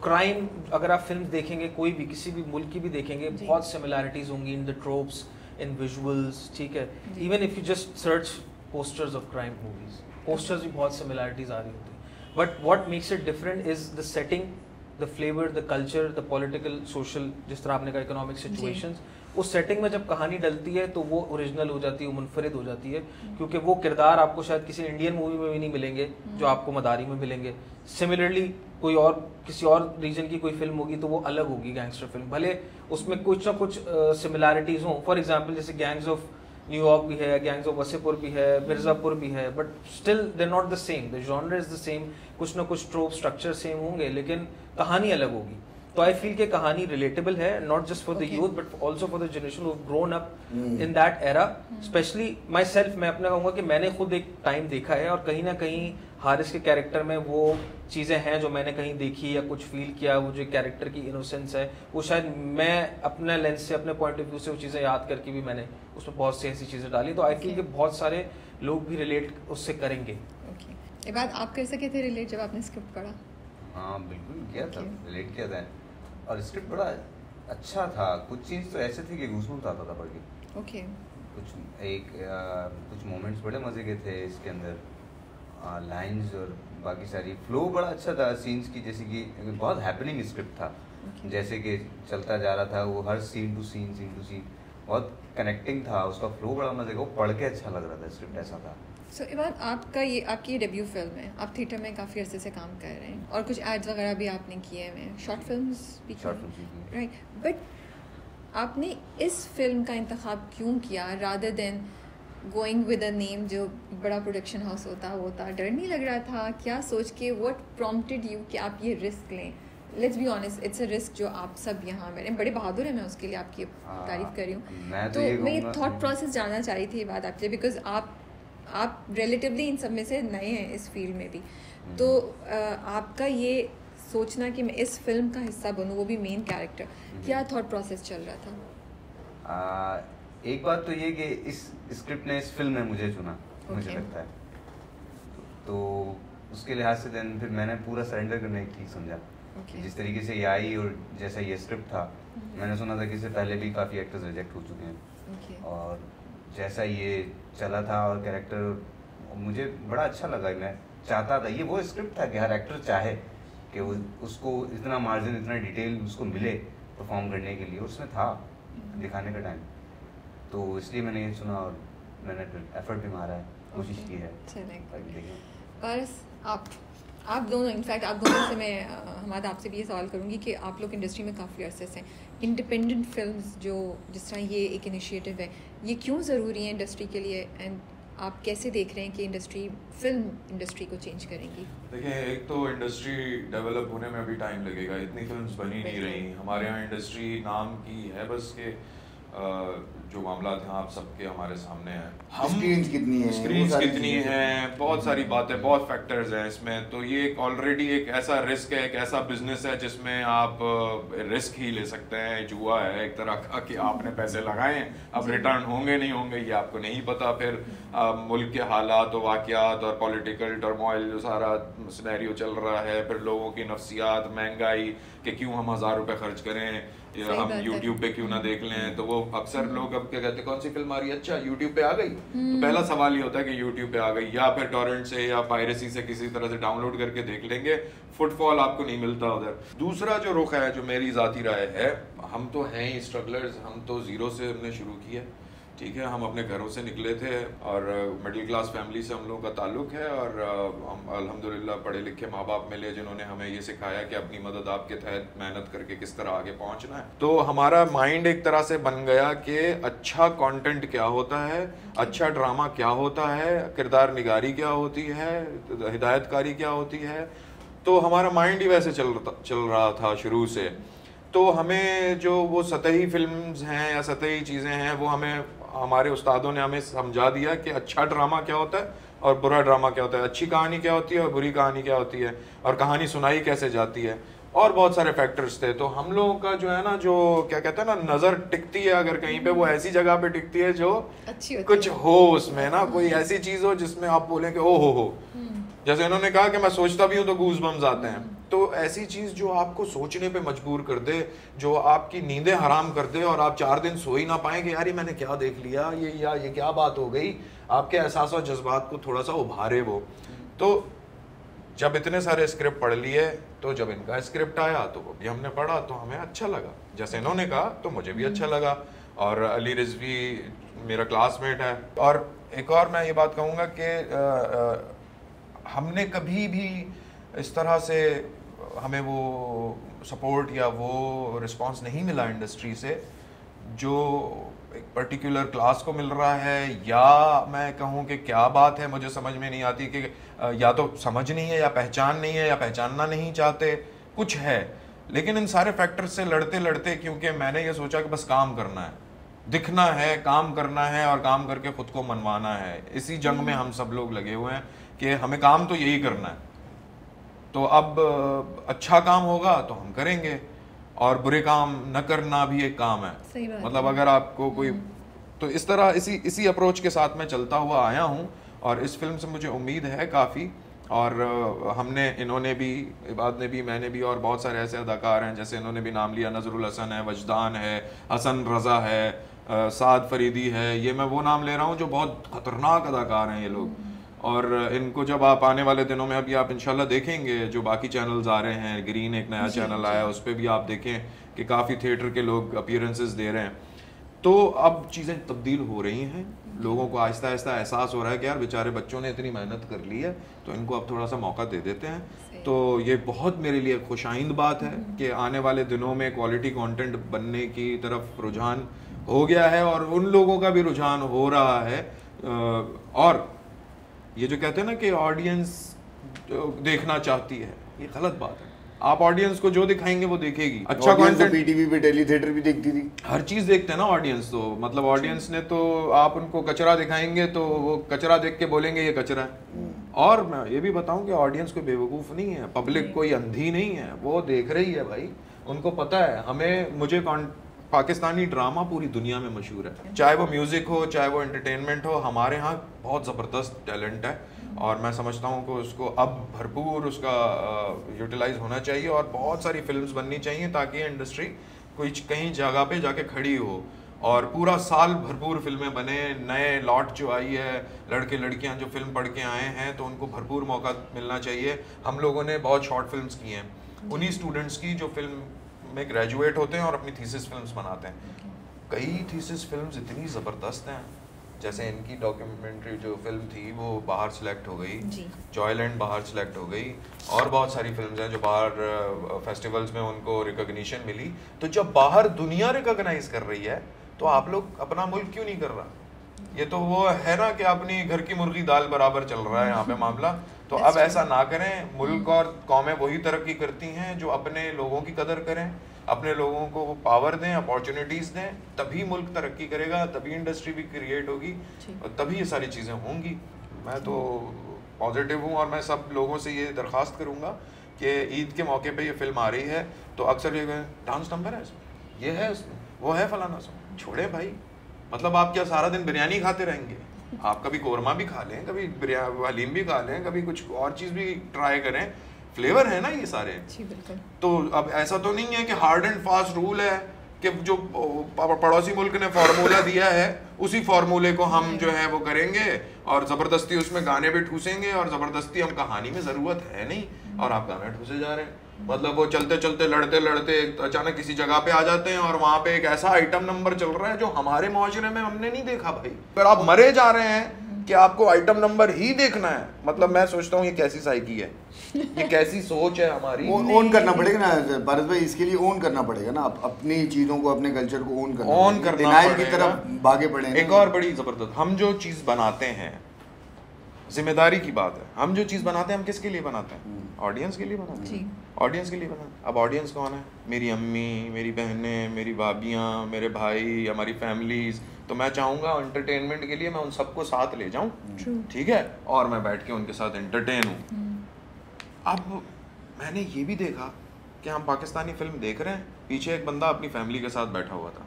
क्राइम अगर आप फिल्म देखेंगे, कोई भी किसी भी मुल्क की भी देखेंगे, बहुत सिमिलैरिटीज होंगी in the tropes, in visuals, ठीक है। Even if you just search posters of crime movies, posters भी बहुत सिमिलैरिटीज आ रही होती है। But what makes it different is the setting, the flavour, the culture, the political, social, जिस तरह आपने कहा इकोनॉमिक सिचुएशंस, उस सेटिंग में जब कहानी डलती है तो वो ओरिजिनल हो जाती है, वो मुनफरिद हो जाती है, क्योंकि वो किरदार आपको शायद किसी इंडियन मूवी में भी नहीं मिलेंगे जो आपको मदारी में मिलेंगे। सिमिलरली कोई और किसी और रीजन की कोई फिल्म होगी तो वो अलग होगी गैंगस्टर फिल्म, भले उसमें कुछ ना कुछ सिमिलैरिटीज हों। फॉर एग्जाम्पल जैसे गैंग्स ऑफ न्यूयॉर्क भी है, गैंग्स ऑफ वसीपुर भी है, मिर्ज़ापुर भी है, but still they not the same, the genre is the same, कुछ ना कुछ ट्रोप स्ट्रक्चर सेम होंगे लेकिन कहानी अलग होगी। तो आई फील कि कहानी रिलेटेबल है, not just for the youth but also for the generation who have grown up in that era. Specially my self, मैं अपना कहूँगा कि मैंने खुद एक टाइम देखा है और कहीं ना कहीं हारिस के कैरेक्टर में वो चीज़ें हैं जो मैंने कहीं देखी या कुछ फील किया। वो जो कैरेक्टर की इनोसेंस है वो शायद मैं अपने लेंस से, अपने पॉइंट ऑफ व्यू से वो चीज़ें याद करके भी मैंने उसमें बहुत सी ऐसी चीज़ें डाली। तो आई फील कि बहुत सारे लोग भी रिलेट उससे करेंगे। ये बात आप कर सके थे रिलेट जब आपने स्क्रिप्ट पढ़ा? हाँ बिल्कुल किया था, रिलेट किया था, और स्क्रिप्ट बड़ा अच्छा था। कुछ चीज़ तो ऐसे थी कि गूज़बम्स आता था पढ़ के। ओके। कुछ मोमेंट्स बड़े मज़े के थे इसके अंदर, लाइंस और बाकी सारी फ्लो बड़ा अच्छा था सीन्स की, जैसे कि बहुत हैपनिंग स्क्रिप्ट था। जैसे कि चलता जा रहा था वो, हर सीन टू सीन बहुत कनेक्टिंग था, उसका फ्लो बड़ा मज़े का, वो पढ़ के अच्छा लग रहा था, स्क्रिप्ट ऐसा था। सो ये बात आपकी ये डेब्यू फिल्म है, आप थिएटर में काफ़ी अरसे से काम कर रहे हैं और कुछ एड्स वगैरह भी आपने किए हुए हैं, शॉर्ट फिल्म्स भी, राइट। बट आपने इस फिल्म का इंतखाब क्यों किया rather than going with a name जो बड़ा प्रोडक्शन हाउस होता है वो था? डर नहीं लग रहा था क्या सोच के? व्हाट प्रॉम्प्टेड यू कि आप ये रिस्क लें? Let's be honest, it's a risk जो आप सब यहाँ मेरे बड़े बहादुर हैं, मैं उसके लिए आपकी तारीफ कर रही हूँ। तो मैं ये थॉट प्रोसेस जानना चाह रही थी ये बात आपसे, बिकॉज आप रिलेटिवली इन सब में से नए हैं इस फील्ड में भी, तो आपका ये सोचना कि मैं इस फिल्म का हिस्सा बनूँ, वो भी मेन कैरेक्टर, क्या थॉट प्रोसेस चल रहा था? एक बात तो ये कि इस स्क्रिप्ट ने इस फिल्म में मुझे चुना, मुझे लगता है, तो उसके लिहाज से देन फिर मैंने पूरा सरेंडर करने की समझा। जिस तरीके से ये आई और जैसा ये स्क्रिप्ट था, मैंने सुना था कि इससे पहले भी काफ़ी एक्टर्स रिजेक्ट हो चुके हैं, और जैसा ये चला था और कैरेक्टर मुझे बड़ा अच्छा लगा। मैं चाहता था, ये वो स्क्रिप्ट था कि हर एक्टर चाहे कि वो उसको इतना मार्जिन, इतना डिटेल उसको मिले परफॉर्म करने के लिए, उसमें था दिखाने का टाइम, तो इसलिए मैंने ये सुना और मैंने फिर एफर्ट भी मारा है, कोशिश की है। और आप दोनों, इनफैक्ट आप दोनों से मैं हमारा आपसे भी ये सवाल करूँगी कि आप लोग इंडस्ट्री में काफ़ी अरसे से हैं, इंडिपेंडेंट फिल्म्स जो जिस तरह ये एक इनिशिएटिव है, ये क्यों ज़रूरी है इंडस्ट्री के लिए? एंड आप कैसे देख रहे हैं कि फिल्म इंडस्ट्री को चेंज करेंगी? देखिए, एक तो इंडस्ट्री डेवलप होने में अभी टाइम लगेगा, इतनी फिल्म्स बनी नहीं रही हमारे यहाँ। इंडस्ट्री नाम की है बस के जो मामला हैं आप सबके हमारे सामने हैं। हम स्क्रीन्स कितनी हैं, बहुत सारी बातें, बहुत फैक्टर्स हैं इसमें। तो ये ऑलरेडी एक ऐसा रिस्क है, एक ऐसा बिजनेस है जिसमें आप रिस्क ही ले सकते हैं। जुआ है एक तरह का कि आपने पैसे लगाए, अब रिटर्न होंगे नहीं होंगे ये आपको नहीं पता। फिर मुल्क के हालात और वाक़यात और पॉलिटिकल टर्मोइल जो सारा सिनेरियो चल रहा है, फिर लोगों की नफ्सियात, महंगाई कि क्यों हम 1000 रुपये खर्च करें या हम YouTube पे क्यों ना देख लें। तो वो अक्सर लोग अब क्या कहते हैं, कौन सी फिल्म आ रही है, अच्छा YouTube पे आ गई। तो पहला सवाल ये होता है कि YouTube पे आ गई, या फिर टॉरेंट से या पायरेसी से किसी तरह से डाउनलोड करके देख लेंगे। फुटफॉल आपको नहीं मिलता उधर। दूसरा जो रुख है, जो मेरी ज़ाती राय है, हम तो हैं ही स्ट्रगलर्स, हम तो ज़ीरो से हमने शुरू किया, ठीक है। हम अपने घरों से निकले थे और मिडिल क्लास फैमिली से हम लोगों का ताल्लुक है, और हम अल्हम्दुलिल्लाह पढ़े लिखे माँ बाप मिले जिन्होंने हमें ये सिखाया कि अपनी मदद आपके तहत मेहनत करके किस तरह आगे पहुंचना है। तो हमारा माइंड एक तरह से बन गया कि अच्छा कंटेंट क्या होता है, अच्छा ड्रामा क्या होता है, किरदार निगारी क्या होती है, हिदायतकारी क्या होती है। तो हमारा माइंड ही वैसे चल रहा था शुरू से। तो हमें जो वो सतही फिल्म्स हैं या सतही चीज़ें हैं, वो हमें हमारे उस्तादों ने हमें समझा दिया कि अच्छा ड्रामा क्या होता है और बुरा ड्रामा क्या होता है, अच्छी कहानी क्या होती है और बुरी कहानी क्या होती है, और कहानी सुनाई कैसे जाती है, और बहुत सारे फैक्टर्स थे। तो हम लोगों का जो है ना, जो क्या कहते हैं ना, नज़र टिकती है अगर कहीं पे, वो ऐसी जगह पे टिकती है जो कुछ हो उसमें ना, कोई ऐसी चीज़ हो जिसमें आप बोलें कि ओ हो। जैसे इन्होंने कहा कि मैं सोचता भी हूँ तो गूज बम्स आते हैं। तो ऐसी चीज़ जो आपको सोचने पे मजबूर कर दे, जो आपकी नींदें हराम कर दे और आप 4 दिन सो ही ना पाएं कि यार ये मैंने क्या देख लिया, ये क्या बात हो गई, आपके एहसास और जज्बात को थोड़ा सा उभारे वो। तो जब इतने सारे स्क्रिप्ट पढ़ लिए, तो जब इनका स्क्रिप्ट आया तो वो भी हमने पढ़ा, तो हमें अच्छा लगा। जैसे इन्होंने कहा तो मुझे भी अच्छा लगा। और अली रिजवी मेरा क्लासमेट है। और एक और मैं ये बात कहूँगा कि हमने कभी भी इस तरह से हमें वो सपोर्ट या वो रिस्पांस नहीं मिला इंडस्ट्री से जो एक पर्टिकुलर क्लास को मिल रहा है। या मैं कहूँ कि क्या बात है, मुझे समझ में नहीं आती कि या तो समझ नहीं है, या पहचान नहीं है, या पहचानना नहीं चाहते, कुछ है। लेकिन इन सारे फैक्टर्स से लड़ते लड़ते, क्योंकि मैंने ये सोचा कि बस काम करना है, दिखना है, काम करना है और काम करके खुद को मनवाना है, इसी जंग में हम सब लोग लगे हुए हैं कि हमें काम तो यही करना है। तो अब अच्छा काम होगा तो हम करेंगे, और बुरे काम न करना भी एक काम है। मतलब अगर आपको कोई, तो इस तरह इसी अप्रोच के साथ मैं चलता हुआ आया हूँ। और इस फिल्म से मुझे उम्मीद है काफ़ी। और हमने, इन्होंने भी, इबाद ने भी, मैंने भी, और बहुत सारे ऐसे अदाकार हैं, जैसे इन्होंने भी नाम लिया, नजरुल हसन है, वजदान है, हसन रज़ा है, साद फरीदी है। ये मैं वो नाम ले रहा हूँ जो बहुत ख़तरनाक अदाकार हैं ये लोग। और इनको जब आप आने वाले दिनों में, अभी आप इंशाल्लाह देखेंगे जो बाकी चैनल्स आ रहे हैं, ग्रीन एक नया चैनल आया है, उस पर भी आप देखें कि काफ़ी थिएटर के लोग अपीयरेंसेस दे रहे हैं। तो अब चीज़ें तब्दील हो रही हैं, लोगों को आहिस्ता आहिस्ता एहसास हो रहा है कि यार बेचारे बच्चों ने इतनी मेहनत कर ली है, तो इनको अब थोड़ा सा मौका दे देते हैं। तो ये बहुत मेरे लिए खुशाइंद बात है कि आने वाले दिनों में क्वालिटी कंटेंट बनने की तरफ रुझान हो गया है, और उन लोगों का भी रुझान हो रहा है। और ये जो कहते हैं ना कि ऑडियंस देखना चाहती है, ये गलत बात है। आप ऑडियंस को जो दिखाएंगे वो देखेगी। अच्छा कंटेंट पीटीवी पे, टेली थिएटर भी देखती थी, हर चीज देखते हैं ना ऑडियंस। तो मतलब ऑडियंस ने, तो आप उनको कचरा दिखाएंगे तो वो कचरा देख के बोलेंगे ये कचरा है। और मैं ये भी बताऊं कि ऑडियंस कोई बेवकूफ नहीं है, पब्लिक कोई अंधी नहीं है, वो देख रही है भाई, उनको पता है। मुझे पाकिस्तानी ड्रामा पूरी दुनिया में मशहूर है, चाहे वो म्यूजिक हो, चाहे वो एंटरटेनमेंट हो। हमारे यहाँ बहुत ज़बरदस्त टैलेंट है, और मैं समझता हूँ कि उसको अब भरपूर उसका यूटिलाइज होना चाहिए, और बहुत सारी फिल्म्स बननी चाहिए ताकि इंडस्ट्री कोई कहीं जगह पे जाके खड़ी हो, और पूरा साल भरपूर फिल्में बने। नए लॉट जो आई है, लड़के लड़कियां जो फिल्म पढ़ के आए हैं, तो उनको भरपूर मौका मिलना चाहिए। हम लोगों ने बहुत शॉर्ट फिल्म्स की हैं, उन्हीं स्टूडेंट्स की जो फिल्म में ग्रेजुएट होते हैं और अपनी थीसिस फिल्म्स बनाते हैं। कई थीसिस फिल्म्स इतनी ज़बरदस्त हैं, जैसे इनकी डॉक्यूमेंट्री जो फिल्म थी वो बाहर सिलेक्ट हो गई, जॉयलैंड बाहर सिलेक्ट हो गई, और बहुत सारी फिल्म्स हैं जो बाहर फेस्टिवल्स में उनको रिकॉग्निशन मिली। तो जब बाहर दुनिया रिकॉग्नाइज कर रही है, तो आप लोग अपना मुल्क क्यों नहीं कर रहा? ये तो वो है ना कि अपनी घर की मुर्गी दाल बराबर चल रहा है यहाँ पे मामला। तो अब ऐसा ना करें, मुल्क और कौमें वही तरक्की करती हैं जो अपने लोगों की कदर करें, अपने लोगों को पावर दें, अपॉर्चुनिटीज़ दें, तभी मुल्क तरक्की करेगा, तभी इंडस्ट्री भी क्रिएट होगी और तभी ये सारी चीज़ें होंगी। मैं तो पॉजिटिव हूँ और मैं सब लोगों से ये दरख्वास्त करूँगा कि ईद के मौके पे ये फिल्म आ रही है तो अक्सर ये डांस नंबर है इसमें, ये है इसमें, वो है फलाना सो, छोड़े भाई। मतलब आप क्या सारा दिन बिरयानी खाते रहेंगे? आप कभी कोरमा भी खा लें, कभी हलीम भी खा लें, कभी कुछ और चीज़ भी ट्राई करें, फ्लेवर है ना ये सारे। तो अब ऐसा तो नहीं है कि हार्ड एंड फास्ट रूल है कि जो पड़ोसी मुल्क ने फार्मूला दिया है उसी फार्मूले को हम जो है वो करेंगे और ज़बरदस्ती उसमें गाने भी ठूसेंगे और ज़बरदस्ती हम कहानी में ज़रूरत है नहीं और आप गाने ठूसे जा रहे हैं। मतलब वो चलते चलते लड़ते लड़ते अचानक किसी जगह पे आ जाते हैं और वहाँ पे एक ऐसा आइटम नंबर चल रहा है जो हमारे माशरे में हमने नहीं देखा भाई। अगर आप मरे जा रहे हैं कि आपको आइटम नंबर ही देखना है, मतलब मैं सोचता हूँ ये कैसी साइकी है, ये कैसी सोच है हमारी। ओन करना पड़ेगा ना पारस भाई, इसके लिए ओन करना पड़ेगा ना, अपनी चीजों को, अपने कल्चर को ओन करना डिनाइल की तरफ भागे पड़े। एक और बड़ी जबरदस्त, हम जो चीज बनाते हैं, जिम्मेदारी की बात है, हम जो चीज बनाते हैं हम किसके लिए बनाते हैं? ऑडियंस के लिए बनाते हैं, ऑडियंस के लिए बनाते हैं। अब ऑडियंस कौन है? मेरी अम्मी, मेरी बहनें, मेरी भाभियाँ, मेरे भाई, हमारी फैमिलीज। तो मैं चाहूँगा एंटरटेनमेंट के लिए मैं उन सबको साथ ले जाऊँ, ठीक है, और मैं बैठ के उनके साथ एंटरटेन हूँ। अब मैंने ये भी देखा कि हम पाकिस्तानी फिल्म देख रहे हैं, पीछे एक बंदा अपनी फैमिली के साथ बैठा हुआ था,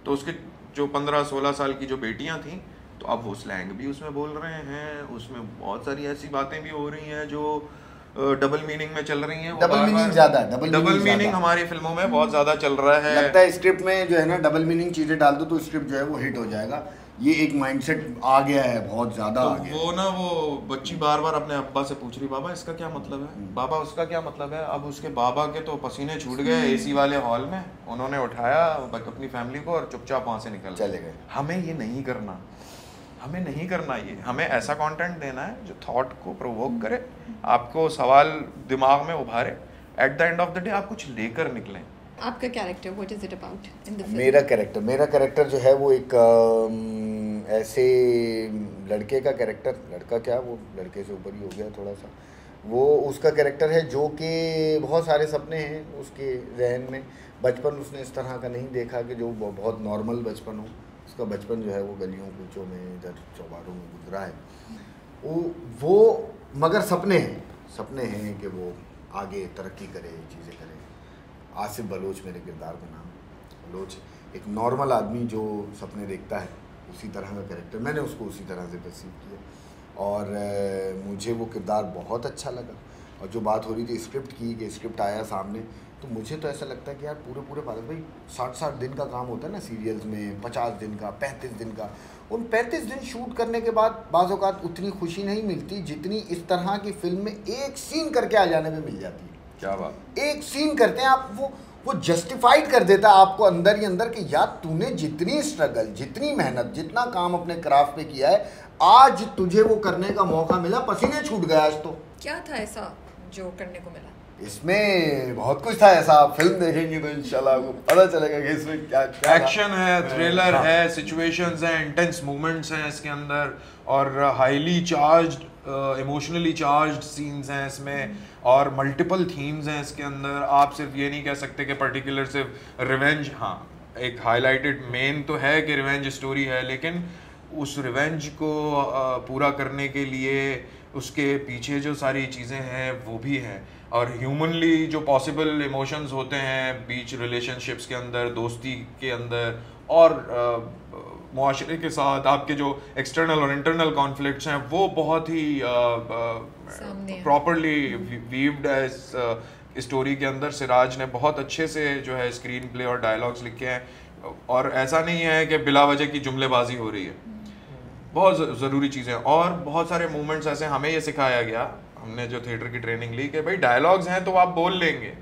तो उसके जो 15-16 साल की जो बेटियां थीं, तो अब वो स्लैंग भी उसमें बोल रहे हैं, उसमें बहुत सारी ऐसी बातें भी हो रही हैं जो डबल मीनिंग में चल रही हैं। डबल मीनिंग ज्यादा है, डबल मीनिंग हमारी फिल्मों में बहुत ज्यादा चल रहा है। लगता है स्क्रिप्ट में जो है ना डबल मीनिंग चीजें डाल दो तो स्क्रिप्ट जो है वो हिट हो जाएगा। ये एक माइंडसेट आ गया है, बहुत ज्यादा तो आ गया। वो ना वो बच्ची बार बार अपने अब्बा से पूछ रही, बाबा इसका क्या मतलब है, बाबा उसका क्या मतलब है। अब उसके बाबा के तो पसीने छूट गए एसी वाले हॉल में, उन्होंने उठाया अपनी फैमिली को और चुपचाप वहां से निकल चले गए। हमें ये नहीं करना, हमें नहीं करना ये। हमें ऐसा कंटेंट देना है जो थॉट को प्रोवोक करे, आपको सवाल दिमाग में उभारे, at the end of the day आप कुछ लेकर निकलें। आपका character, what is it about in the film? मेरा कैरेक्टर जो है वो एक ऐसे लड़के का कैरेक्टर, लड़का क्या वो लड़के से ऊपर ही हो गया थोड़ा सा, वो उसका कैरेक्टर है जो कि बहुत सारे सपने हैं उसके जहन में। बचपन उसने इस तरह का नहीं देखा कि जो बहुत नॉर्मल बचपन हो, उसका बचपन जो है वो गलियों कूचों में, इधर चौबारों में गुजरा है। वो मगर सपने हैं कि वो आगे तरक्की करे, चीज़ें करे। आसिफ बलोच मेरे किरदार का नाम। बलोच एक नॉर्मल आदमी जो सपने देखता है, उसी तरह का कैरेक्टर, मैंने उसको उसी तरह से परसीव किया और मुझे वो किरदार बहुत अच्छा लगा। और जो बात हो रही थी स्क्रिप्ट की, कि स्क्रिप्ट आया सामने, तो मुझे तो ऐसा लगता है कि यार पूरे पारस भाई 60 दिन का काम होता है ना सीरियल्स में, 50 दिन का, 35 दिन का। उन 35 दिन शूट करने के बाद बाज़ औक़ात उतनी खुशी नहीं मिलती जितनी इस तरह की फिल्म में एक सीन करके आ जाने में मिल जाती है। क्या बात, एक सीन करते हैं आप, वो जस्टिफाइड कर देता है आपको अंदर ही अंदर कि यार तूने जितनी स्ट्रगल, जितनी मेहनत, जितना काम अपने क्राफ्ट पे किया है, आज तुझे वो करने का मौका मिला, पसीने छूट गया आज। तो क्या था ऐसा जो करने को मिला? इसमें बहुत कुछ था ऐसा, आप फिल्म देखेंगे तो इंशाल्लाह आपको पता चलेगा कि इसमें क्या एक्शन है, थ्रिलर है, सिचुएशंस हैं, इंटेंस मूवमेंट्स हैं इसके अंदर, और highly charged, emotionally charged scenes हैं इसमें, और मल्टीपल थीम्स हैं इसके अंदर। आप सिर्फ ये नहीं कह सकते कि पर्टिकुलर सिर्फ रिवेंज, हाँ एक हाईलाइटेड मेन तो है कि रिवेंज स्टोरी है, लेकिन उस रिवेंज को पूरा करने के लिए उसके पीछे जो सारी चीज़ें हैं वो भी हैं, और ह्यूमनली जो पॉसिबल इमोशंस होते हैं बीच रिलेशनशिप्स के अंदर, दोस्ती के अंदर, और मुआशरे के साथ आपके जो एक्सटर्नल और इंटरनल कॉन्फ्लिक्ट्स हैं, वो बहुत ही प्रॉपरली वीव्ड है इस स्टोरी के अंदर। सिराज ने बहुत अच्छे से जो है स्क्रीन प्ले और डायलॉग्स लिखे हैं, और ऐसा नहीं है कि बिला वजह की जुमलेबाजी हो रही है, बहुत ज़रूरी चीज़ें। और बहुत सारे मूवमेंट्स ऐसे हमें ये सिखाया गया, हमने जो थिएटर की ट्रेनिंग ली, कि भाई डायलॉग्स हैं तो आप बोल लेंगे,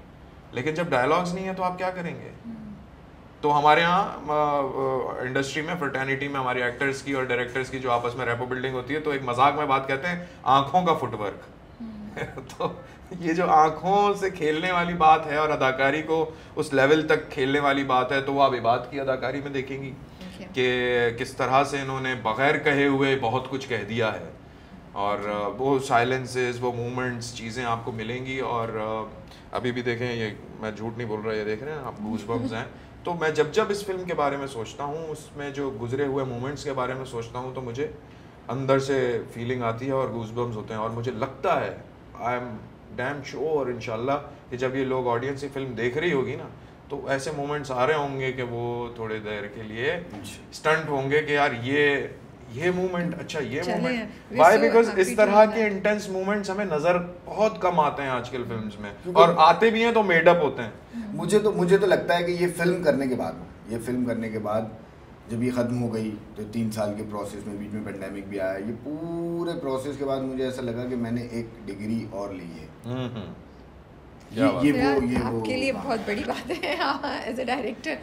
लेकिन जब डायलॉग्स नहीं है तो आप क्या करेंगे। तो हमारे यहाँ इंडस्ट्री में, फ्रेटर्निटी में, हमारे एक्टर्स की और डायरेक्टर्स की जो आपस में रैपो बिल्डिंग होती है, तो एक मजाक में बात कहते हैं आँखों का फुटवर्क। तो ये जो आँखों से खेलने वाली बात है और अदाकारी को उस लेवल तक खेलने वाली बात है, तो वो आप इबाद की अदाकारी में देखेंगी। कि किस तरह से इन्होंने बगैर कहे हुए बहुत कुछ कह दिया है, और वो साइलेंसेस, वो मूवमेंट्स, चीज़ें आपको मिलेंगी। और अभी भी देखें, ये मैं झूठ नहीं बोल रहा, ये देख रहे हैं आप, गूज़बम्स हैं। तो मैं जब इस फिल्म के बारे में सोचता हूँ, उसमें जो गुजरे हुए मोमेंट्स के बारे में सोचता हूँ, तो मुझे अंदर से फीलिंग आती है और गूज़बम्स होते हैं। और मुझे लगता है, आई एम डैम श्योर इंशाल्लाह, कि जब ये लोग, ऑडियंस ये फिल्म देख रही होगी ना, तो ऐसे मोमेंट्स आ रहे होंगे कि वो थोड़े देर के लिए स्टंट होंगे कि यार ये मूवमेंट, अच्छा ये मूवमेंट, व्हाई, बिकॉज इस तरह के इंटेंस मूवमेंट्स हमें नजर बहुत कम आते हैं आजकल फिल्म्स में, और आते भी हैं तो मेड अप होते हैं। मुझे तो लगता है कि ये फिल्म करने के बाद जब ये ख़त्म हो गई, तो 3 साल के प्रोसेस में, बीच में पेंडेमिक भी आया, ये पूरे प्रोसेस के बाद मुझे ऐसा लगा कि मैंने एक डिग्री और ली है। ये आपके लिए बहुत बड़ी बात है एज अ डायरेक्टर।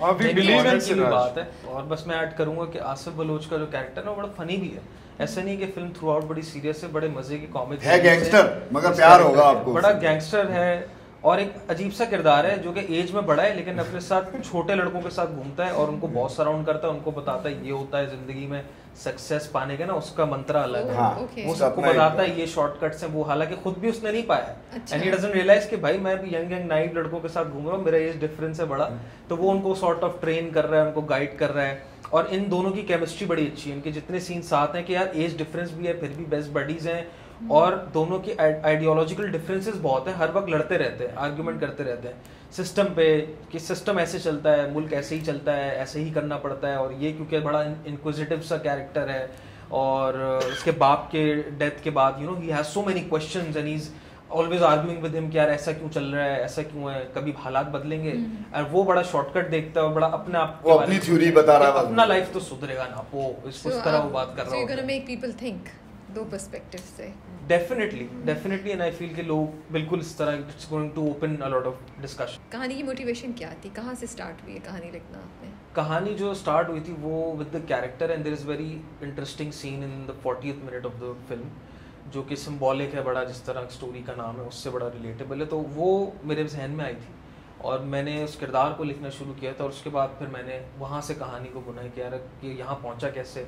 बात है। और बस मैं ऐड करूंगा कि आसिफ बलोच का जो कैरेक्टर है वो बड़ा फनी भी है। ऐसा नहीं कि फिल्म थ्रू आउट बड़ी सीरियस है, बड़े मजे की कॉमिक है, गैंगस्टर, मगर प्यार होगा आपको, बड़ा गैंगस्टर है, और एक अजीब सा किरदार है जो कि एज में बड़ा है लेकिन अपने साथ छोटे लड़कों के साथ घूमता है और उनको बहुत सराउंड करता है, उनको बताता है ये होता है जिंदगी में सक्सेस पाने का ना, उसका मंत्र अलग है। वो सबको बताता है ये शॉर्टकट्स हैं, वो हालांकि खुद भी उसने नहीं पाया, एंड ही डजंट रियलाइज कि भाई मैं भी यंग नाइव लड़कों के साथ घूम रहा हूँ, मेरा एज डिफरेंस है बड़ा, तो वो उनको सॉर्ट ऑफ ट्रेन कर रहा है, उनको गाइड कर रहा है। और इन दोनों की केमिस्ट्री बड़ी अच्छी है, इनके जितने सीन साथ हैं कि यार एज डिफरेंस भी है फिर भी बेस्ट बडीज हैं, और दोनों की आइडियोलॉजिकल डिफरेंसेस बहुत हैं, हर वक्त लड़ते रहते हैं, आर्ग्यूमेंट करते रहते हैं सिस्टम पे कि सिस्टम ऐसे चलता है, मुल्क ऐसे ही चलता है, ऐसे ही करना पड़ता है। और ये क्योंकि बड़ा इनक्विजिटिव सा कैरेक्टर है, और उसके बाप के डेथ के बाद you know he has so many questions and he is always arguing with him कि यार ऐसा क्यों चल रहा है, ऐसा क्यों है, कभी हालात बदलेंगे, और वो बड़ा शॉर्टकट देखता है और बड़ा अपने आप वो अपनी थ्योरी बता रहा है, अपना लाइफ तो सुधरेगा ना, वो इस तरह वो बात कर रहा है। So you're gonna make people think दो पर्सपेक्टिव से। डेफिनेटली एंड आई फील कि लोग बिल्कुल इस तरह, it's going to open a lot of discussion. कहानी की मोटिवेशन क्या थी, कहाँ से स्टार्ट हुई है कहानी लिखना आपने? कहानी जो स्टार्ट हुई थी वो with the character, and there is very interesting scene in the 40th minute of the film जो कि सिंबॉलिक है बड़ा, जिस तरह स्टोरी का नाम है उससे बड़ा रिलेटेबल है, तो वो मेरे जहन में आई थी और मैंने उस किरदार को लिखना शुरू किया था। और उसके बाद फिर मैंने वहाँ से कहानी को बुनाई कि यार कि यहाँ पहुँचा कैसे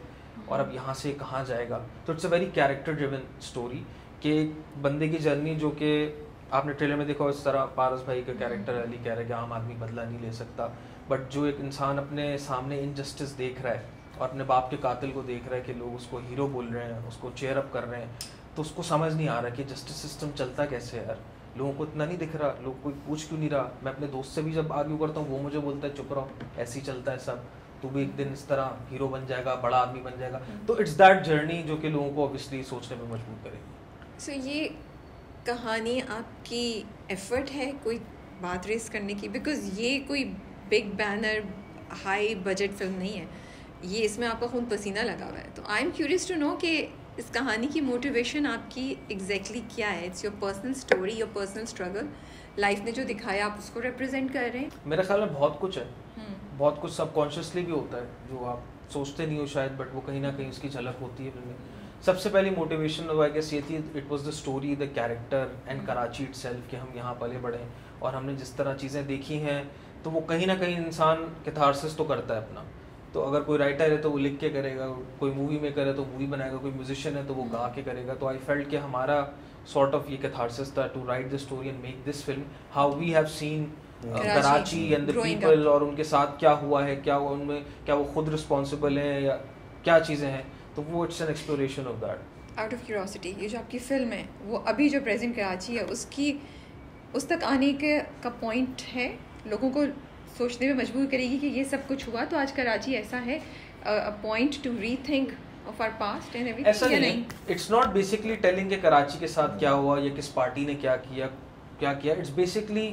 और अब यहाँ से कहाँ जाएगा। तो it's a very character driven story कि एक बंदे की जर्नी, जो कि आपने ट्रेलर में देखा इस तरह पारस भाई का कैरेक्टर अली कह रहा है कि आम आदमी बदला नहीं ले सकता, बट जो एक इंसान अपने सामने इनजस्टिस देख रहा है और अपने बाप के कातिल को देख रहा है कि लोग उसको हीरो बोल रहे हैं, उसको चेयर अप कर रहे हैं, तो उसको समझ नहीं आ रहा कि जस्टिस सिस्टम चलता कैसे है यार, लोगों को इतना नहीं दिख रहा, लोग कोई पूछ क्यों नहीं रहा। मैं अपने दोस्त से भी जब आर्ग्यू करता हूँ वो मुझे बोलता है चुप रहो, ऐसे ही चलता है सब, तू भी एक दिन इस तरह हीरो बन जाएगा, बड़ा आदमी बन जाएगा। तो इट्स दैट जर्नी जो कि लोगों को ऑब्वियसली सोचने में मजबूर करेगी। सो ये कहानी आपकी एफर्ट है कोई बात रेस करने की, बिकॉज ये कोई big banner high budget film नहीं है, ये इसमें आपका खून पसीना लगा हुआ है। तो I am curious to know कि इस कहानी की मोटिवेशन आपकी एग्जैक्टली क्या है? It's your personal story, your personal struggle, life ने जो दिखाया आप उसको रिप्रेजेंट कर रहे हैं? मेरे ख्याल में बहुत कुछ है, बहुत कुछ सबकॉन्शियसली भी होता है जो आप सोचते नहीं हो शायद, बट वो कहीं ना कहीं उसकी झलक होती है फिल्म में। सबसे पहली मोटिवेशन आई गेस ये थी, it was the story, the character and Karachi itself, कि हम यहाँ पले बड़े और हमने जिस तरह चीज़ें देखी हैं, तो वो कहीं ना कहीं इंसान कैथारसिस तो करता है अपना। तो अगर कोई राइटर है तो वो लिख के करेगा, कोई मूवी मेकर है तो मूवी बनाएगा, कोई म्यूजिशियन है तो वो गा के करेगा। तो आई फेल्ट कि हमारा सॉर्ट ऑफ ये कैथारसिस था to write the story and make this film, how we have seen Karachi and the people, और उनके साथ क्या हुआ है, क्या उनमें, क्या वो खुद रिस्पॉन्सिबल हैं या क्या चीज़ें हैं। तो वो it's an exploration of that. Out of curiosity, ये जो आपकी फिल्म है वो अभी जो प्रेजेंट कराची है उसकी उस तक आने के का पॉइंट है, लोगों को सोचने में मजबूर करेगी कि ये सब कुछ हुआ तो आज कराची ऐसा है, a point to rethink of our past and everything? ऐसा नहीं, इट्स नॉट बेसिकली टेलिंग कि कराची के साथ क्या हुआ या किस पार्टी ने क्या किया। इट्स बेसिकली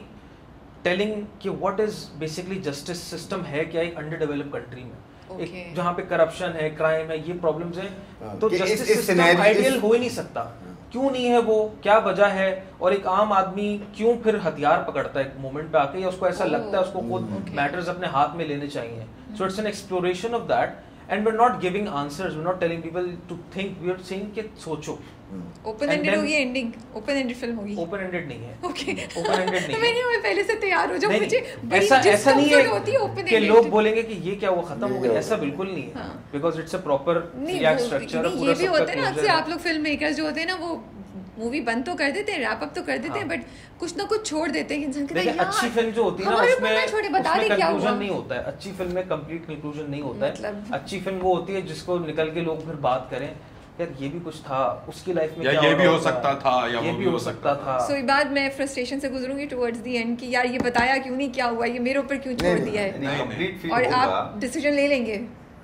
टेलिंग कि what is basically justice system है क्या एक अंडर डेवलप्ड कंट्री में, एक जहाँ पे करप्शन है, क्राइम है, ये प्रॉब्लम्स हैं, तो जस्टिस सिस्टम आइडियल हो ही नहीं सकता। क्यों नहीं है वो, क्या वजह है, और एक आम आदमी क्यों फिर हथियार पकड़ता है एक मोमेंट पे आके, या उसको ऐसा लगता है उसको खुद मैटर्स अपने हाथ में लेने चाहिए। So it's an exploration of that and we are not giving answers, we are not telling people to think, we are saying कि सोचो ओपन एंडेड होगी एंडिंग, ओपन एंडेड फिल्म होगी। ओपन एंडेड नहीं है। ओके ओपन एंडेड नहीं है। मैं पहले से तैयार हो जाऊं, मुझे ऐसा नहीं है होती है ओपन कि लोग बोलेंगे कि ये क्या वो खत्म हो गया, ऐसा बिल्कुल नहीं है, because it's a proper structure. ये भी होता है ना अक्सर आप लोग फिल्म मेकर्स जो होते हैं ना, वो मूवी बंद तो कर देते हैं, रैप अप तो कर देते हैं, बट कुछ ना कुछ छोड़ देते हैं। इंसान कहता है यार अच्छी फिल्म जो होती है ना उसमें बता दे क्या हुआ। नहीं होता है अच्छी फिल्म में, कंप्लीट कंक्लूजन नहीं होता है। अच्छी फिल्म वो होती है जिसको निकल के लोग फिर बात करें यार ये भी कुछ था उसकी लाइफ में, या ये भी हो सकता था, या ये भी हो सकता था। सो बाद मैं फ्रस्ट्रेशन से गुजरूंगी टुवर्ड्स द एंड कि यार ये बताया क्यों नहीं, क्या हुआ, ये मेरे ऊपर क्यों छोड़ दिया है, और आप डिसीजन ले लेंगे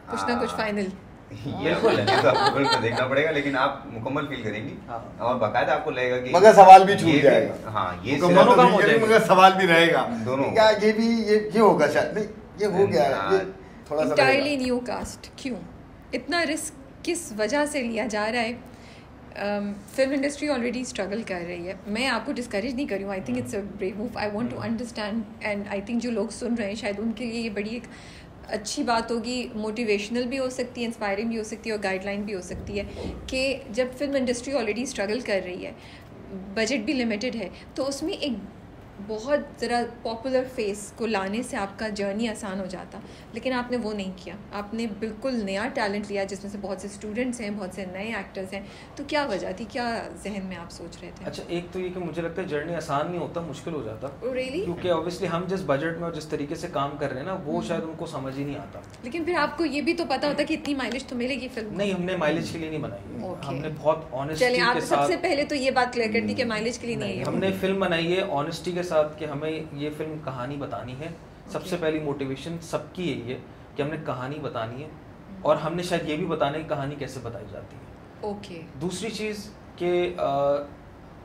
कुछ ना कुछ फाइनल। बिल्कुल है, तो आपको बिल्कुल देखना पड़ेगा, लेकिन आप मुकम्मल फील करेंगी और बाकायदा आपको लगेगा कि मगर सवाल भी छूट जाएगा। हाँ ये दोनों काम हो जाएगा, मगर सवाल भी रहेगा दोनों। क्या ये भी ये होगा शायद, नहीं ये हो गया ये थोड़ा सा इंटायरली न्यू कास्ट, क्यों इतना रिस्क किस वजह से लिया जा रहा है? फिल्म इंडस्ट्री ऑलरेडी स्ट्रगल कर रही है, मैं आपको डिस्करेज नहीं कर रही हूँ, I think it's a brave move, I want to understand, and I think जो लोग सुन रहे हैं शायद उनके लिए ये बड़ी एक अच्छी बात होगी, मोटिवेशनल भी हो सकती है, इंस्पायरिंग भी हो सकती है और गाइडलाइन भी हो सकती है कि जब फिल्म इंडस्ट्री ऑलरेडी स्ट्रगल कर रही है, बजट भी लिमिटेड है, तो उसमें एक बहुत ज़रा पॉपुलर फेस को लाने से आपका जर्नी आसान हो जाता, लेकिन आपने वो नहीं किया, आपने बिल्कुल नया टैलेंट लिया जिसमें से बहुत से स्टूडेंट्स हैं, बहुत से नए एक्टर्स हैं, तो क्या वजह थी, क्या जहन में आप सोच रहे थे? अच्छा, एक तो ये कि मुझे लगता है जर्नी आसान नहीं होता, मुश्किल हो जाता। रियली? क्योंकि ऑब्वियसली हम जिस बजट में और जिस तरीके से काम कर रहे हैं ना, वो शायद उनको समझ ही नहीं आता। लेकिन फिर आपको ये भी तो पता होता कि इतनी माइलेज तो मिलेगी फिल्म। नहीं, हमने माइलेज के लिए नहीं बनाई, हमने बहुत ऑनेस्टी चलिए आप के साथ, सबसे पहले तो ये बात क्लियर कर दी कि माइलेज के लिए नहीं है, हमने फिल्म बनाई है ऑनेस्टी के साथ कि हमें ये फिल्म कहानी बतानी है। सबसे पहली मोटिवेशन सबकी यही है कि हमने कहानी बतानी है, और हमने शायद ये भी बताना है कि कहानी कैसे बताई जाती है। ओके। दूसरी चीज़ कि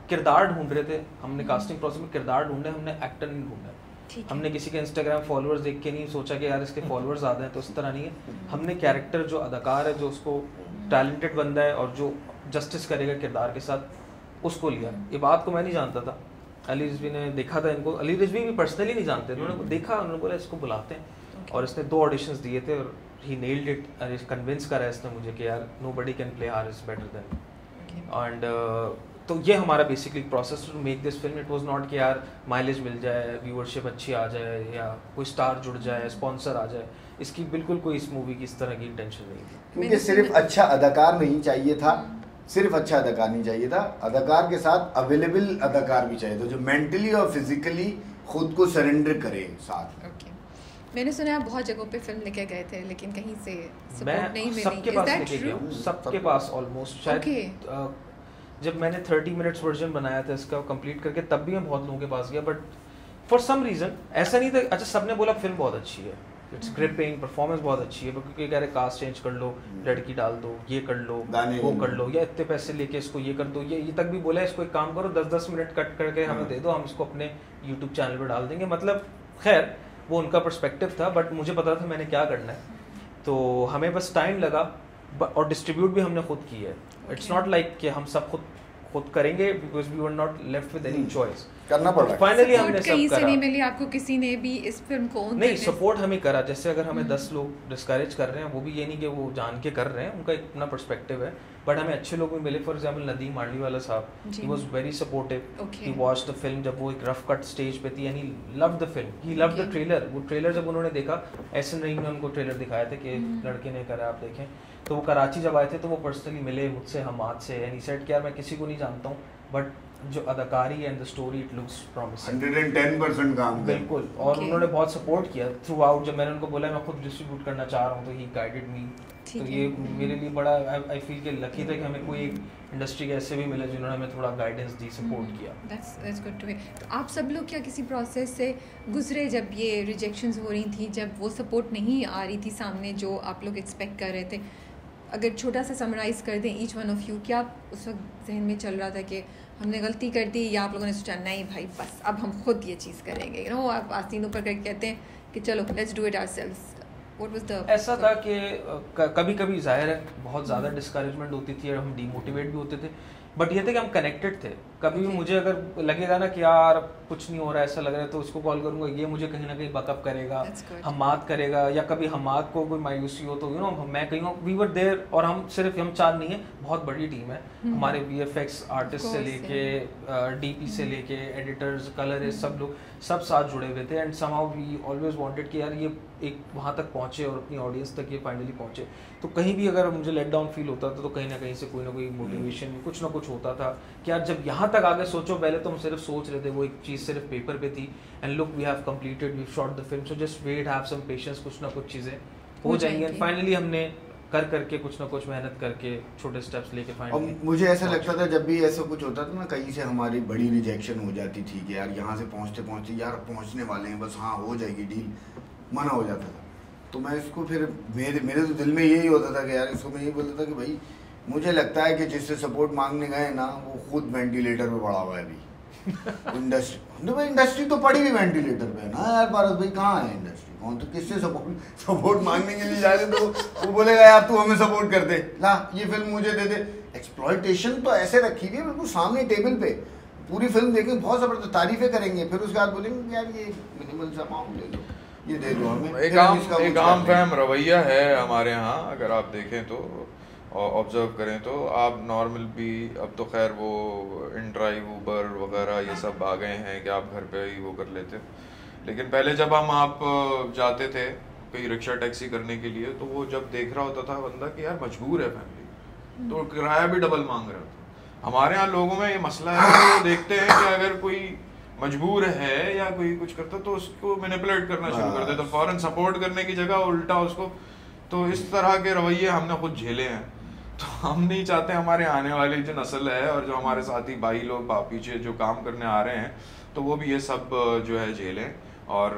किरदार ढूंढ रहे थे हमने, कास्टिंग प्रोसेस में किरदार ढूंढे, हमने एक्टर नहीं ढूंढा। हमने किसी के इंस्टाग्राम फॉलोअर्स देख के नहीं सोचा कि यार इसके फॉलोअर्स ज़्यादा हैं, तो उस तरह नहीं है। हमने कैरेक्टर जो अदाकार है, जो उसको टैलेंटेड बंदा है और जो जस्टिस करेगा किरदार के साथ, उसको लिया। ये बात को मैं नहीं जानता था, अली रिजवी ने देखा था इनको, अली रिजवी भी पर्सनली नहीं जानते, उन्होंने देखा, उन्होंने बोला इसको बुलाते हैं, और इसने 2 ऑडिशंस दिए थे और ही नेल्ड इट, कन्विंस करा इसने मुझे कि यार nobody can play Haris better than. And तो ये हमारा basically process to make this film. It was not कि यार माइलेज मिल जाए, व्यूअरशिप अच्छी आ जाए, या कोई स्टार जुड़ जाए, स्पॉन्सर आ जाए, इसकी बिल्कुल कोई इस मूवी की इस तरह की इंटेंशन नहीं थी। क्योंकि सिर्फ अच्छा अदाकार नहीं चाहिए था, सिर्फ अच्छा अदाकार नहीं चाहिए था, अदाकार के साथ अवेलेबल अदाकार भी चाहिए था जो मेंटली और फिजिकली खुद को सरेंडर करे साथ। ओके। मैंने सुना आप बहुत जगहों पे फिल्म लेके गए थे, लेकिन कहीं से सपोर्ट नहीं मिली। सबके पास लेके गया हूं, सबके पास ऑलमोस्ट। शायद जब मैंने 30 मिनट्स वर्जन बनाया था इसका कंप्लीट करके, तब भी मैं बहुत लोगों के पास गया, बट फॉर सम रीज़न ऐसा नहीं था। अच्छा, सबने बोला फिल्म बहुत अच्छी है, इट्स ग्रिपिंग, परफॉर्मेंस बहुत अच्छी है, क्योंकि कह रहे कास्ट चेंज कर लो, लड़की डाल दो, ये कर लो, वो कर लो, या इतने पैसे लेके इसको ये कर दो, ये तक भी बोला इसको एक काम करो 10-10 मिनट कट करके हमें दे दो, हम इसको अपने यूट्यूब चैनल पर डाल देंगे। मतलब खैर वो उनका पर्सपेक्टिव था, बट मुझे पता था मैंने क्या करना है, तो हमें बस टाइम लगा, और डिस्ट्रीब्यूट भी हमने खुद की है। इट्स नॉट लाइक कि हम सब खुद करेंगे, because we were not left with any choice, करना पड़ा। फाइनली हमने सब करा। नहीं मिली आपको किसी ने भी इस फिल्म को? नहीं, सपोर्ट हमें करा। जैसे अगर हमें 10 लोग डिस्करेज कर रहे हैं, वो भी ये नहीं कि वो जान के कर रहे हैं, उनका एक अपना पर्सपेक्टिव है, बट हमें अच्छे लोग भी मिले। फॉर एग्जांपल नदीम मांडलीवाला साहब, he was very supportive, he watched the film जब वो एक रफ कट स्टेज पे थी, and he loved the film, he loved the trailer. वो ट्रेलर जब उन्होंने देखा, एहसन रहीम ने उनको ट्रेलर दिखाया था कि लड़के ने करा, आप देखें, तो वो कराची जब आए थे तो वो पर्सनली मिले मुझसे, हम आज से, एंड ही सेड कि यार मैं किसी को नहीं जानता हूँ, बट जो अदाकारी and the story it looks promising, 110% काम बिल्कुल। और उन्होंने बहुत सपोर्ट किया थ्रू आउट। जब मैंने उनको बोला मैं खुद डिस्ट्रीब्यूट करना चाह रहा हूँ, तो ही गाइडेड मी। तो ये मेरे लिए बड़ा आई फील के लकी था कि हमें कोई एक इंडस्ट्री के ऐसे भी मिले जिन्होंने हमें थोड़ा गाइडेंस दी, सपोर्ट किया। That's good to hear. तो आप सब लोग क्या किसी प्रोसेस से गुजरे जब ये रिजेक्शंस हो रही थी, जब वो सपोर्ट नहीं आ रही थी सामने जो आप लोग एक्सपेक्ट कर रहे थे? अगर छोटा सा समराइज़ कर दें ईच वन ऑफ यू, क्या उस वक्त जहन में चल रहा था कि हमने गलती कर दी, या आप लोगों ने सोचा नहीं भाई बस अब हम खुद ये चीज़ करेंगे? यू नो, आप आस्तीन ऊपर करके कहते हैं कि चलो let's do it ourselves. What was the? ऐसा था कि कभी कभी जाहिर है बहुत ज़्यादा डिस्करेजमेंट होती थी और हम डीमोटिवेट भी होते थे, बट ये था कि हम कनेक्टेड थे। कभी भी मुझे अगर लगेगा ना कि यार कुछ नहीं हो रहा है, ऐसा लग रहा है, तो उसको कॉल करूंगा, ये मुझे कहीं ना कहीं बकअप करेगा, हमाद करेगा, या कभी हमाद को कोई मायूसी हो तो मैं कहूँगा वी वर देयर। और हम चार नहीं है, बहुत बड़ी टीम है हमारे, VFX आर्टिस्ट से लेके DP से लेके एडिटर्स, कलरिस्ट, सब लोग सब साथ जुड़े हुए थे। And somehow we always wanted कि यार ये एक वहाँ तक पहुँचे और अपनी ऑडियंस तक ये फाइनली पहुँचे। तो कहीं भी अगर मुझे लेट डाउन फील होता था तो कहीं ना कहीं से कोई ना कोई मोटिवेशन कुछ ना कुछ होता था कि यार जब यहाँ तक आगे सोचो, पहले तो हम सिर्फ सोच रहे थे, वो एक चीज़ सिर्फ पेपर पे थी, and look we have completed, we shot the film, so just wait, have some patience, कुछ ना कुछ चीज़ें हो जाएंगी। एंड फाइनली हमने करके कुछ ना कुछ मेहनत करके छोटे स्टेप्स लेके फाइनली। मुझे ऐसा लगता था जब भी ऐसा कुछ होता था ना, कहीं से हमारी बड़ी रिजेक्शन हो जाती थी कि यार यहाँ से पहुँचते पहुँचते यार पहुँचने वाले हैं, बस हाँ हो जाएगी डील, मना हो जाता था। तो मैं इसको फिर मेरे तो दिल में यही होता था कि यार इसको मैं यही बोलता था कि भाई मुझे लगता है कि जिससे सपोर्ट मांगने गए ना वो खुद वेंटिलेटर पे पड़ा हुआ है अभी। इंडस्ट्री तो पड़ी भी वेंटिलेटर पे है ना यार। पारस भाई कहाँ है इंडस्ट्री, कौन तो किससे सपोर्ट मांगने के लिए जा रहे, तो वो बोलेगा यार तू हमें सपोर्ट कर दे, ला ये फिल्म मुझे दे दे। एक्सप्लॉयटेशन तो ऐसे रखी हुई है बिल्कुल सामने टेबल पे, पूरी फिल्म देखेंगे, बहुत जबरदस्त तारीफें करेंगे, फिर उसके बाद बोलेंगे यार ये मिनिमल सा अमाउंट ले लो, ये दे दो हमें। एक आम फहम रवैया है हमारे यहाँ, अगर आप देखें तो ऑब्जर्व करें तो। आप नॉर्मल भी, अब तो खैर वो इन ड्राइव ऊबर वगैरह ये सब आ गए हैं कि आप घर पे ही वो कर लेते, लेकिन पहले जब आप जाते थे कहीं रिक्शा टैक्सी करने के लिए, तो वो जब देख रहा होता था बंदा कि यार मजबूर है फैमिली, तो किराया भी डबल मांग रहा था। हमारे यहाँ लोगों में ये मसला है कि वो देखते हैं कि अगर कोई मजबूर है या कोई कुछ करता तो उसको मैनिपुलेट करना शुरू कर देता, फौरन सपोर्ट करने की जगह उल्टा उसको। तो इस तरह के रवैये हमने खुद झेले हैं, तो हम नहीं चाहते हमारे आने वाली जो नस्ल है और जो हमारे साथी भाई लोग पीछे जो काम करने आ रहे हैं, तो वो भी ये सब जो है झेलें। और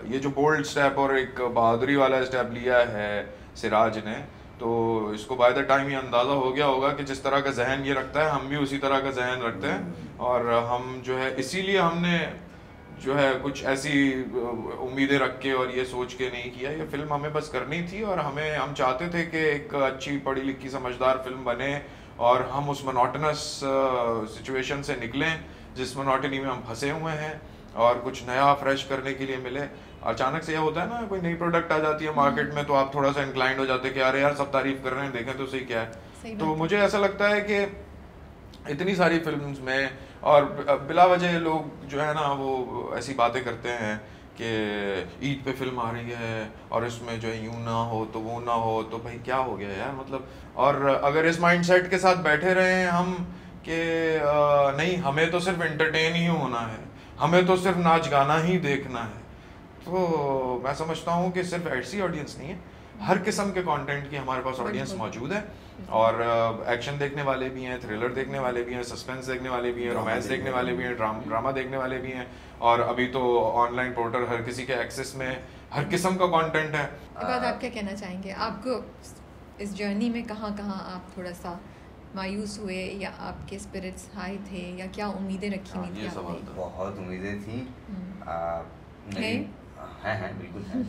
ये जो बोल्ड स्टेप और एक बहादुरी वाला स्टेप लिया है सिराज ने, तो इसको बाय द टाइम ये अंदाज़ा हो गया होगा कि जिस तरह का जहन ये रखता है, हम भी उसी तरह का जहन रखते हैं। और हम जो है इसीलिए हमने जो है कुछ ऐसी उम्मीदें रख के और ये सोच के नहीं किया, ये फिल्म हमें बस करनी थी और हम चाहते थे कि एक अच्छी पढ़ी लिखी समझदार फिल्म बने और हम उस मोनोटनस सिचुएशन से निकलें जिस मोनोटनी में हम फंसे हुए हैं, और कुछ नया फ्रेश करने के लिए मिले। अचानक से यह होता है ना, कोई नई प्रोडक्ट आ जाती है मार्केट में, तो आप थोड़ा सा इंक्लाइंड हो जाते हैं कि अरे यार सब तारीफ कर रहे हैं, देखें तो सही क्या है। तो मुझे ऐसा लगता है कि इतनी सारी फिल्म्स में और बिला वजह लोग जो है ना वो ऐसी बातें करते हैं कि ईद पे फिल्म आ रही है और इसमें जो है यूं ना हो तो वो ना हो, तो भाई क्या हो गया यार, मतलब। और अगर इस माइंडसेट के साथ बैठे रहे हैं हम कि नहीं हमें तो सिर्फ एंटरटेन ही होना है, हमें तो सिर्फ नाच गाना ही देखना है, तो मैं समझता हूँ कि सिर्फ ऐसी ऑडियंस नहीं है, हर किस्म के कंटेंट की हमारे पास ऑडियंस मौजूद है। और एक्शन देखने वाले भी हैं, थ्रिलर देखने वाले भी हैं, सस्पेंस देखने वाले भी हैं, रोमांस देखने वाले भी हैं, ड्रामा देखने वाले भी हैं, और अभी तो ऑनलाइन पोर्टल हर किसी के एक्सेस में हर किस्म का कंटेंट है। बात आप क्या कहना चाहेंगे, आपको इस जर्नी में कहाँ कहाँ आप थोड़ा सा मायूस हुए या आपके स्पिरिट्स हाई थे, या क्या उम्मीदें रखी हुई थी आपने? बहुत उम्मीदें थी, हैं बिल्कुल हैं।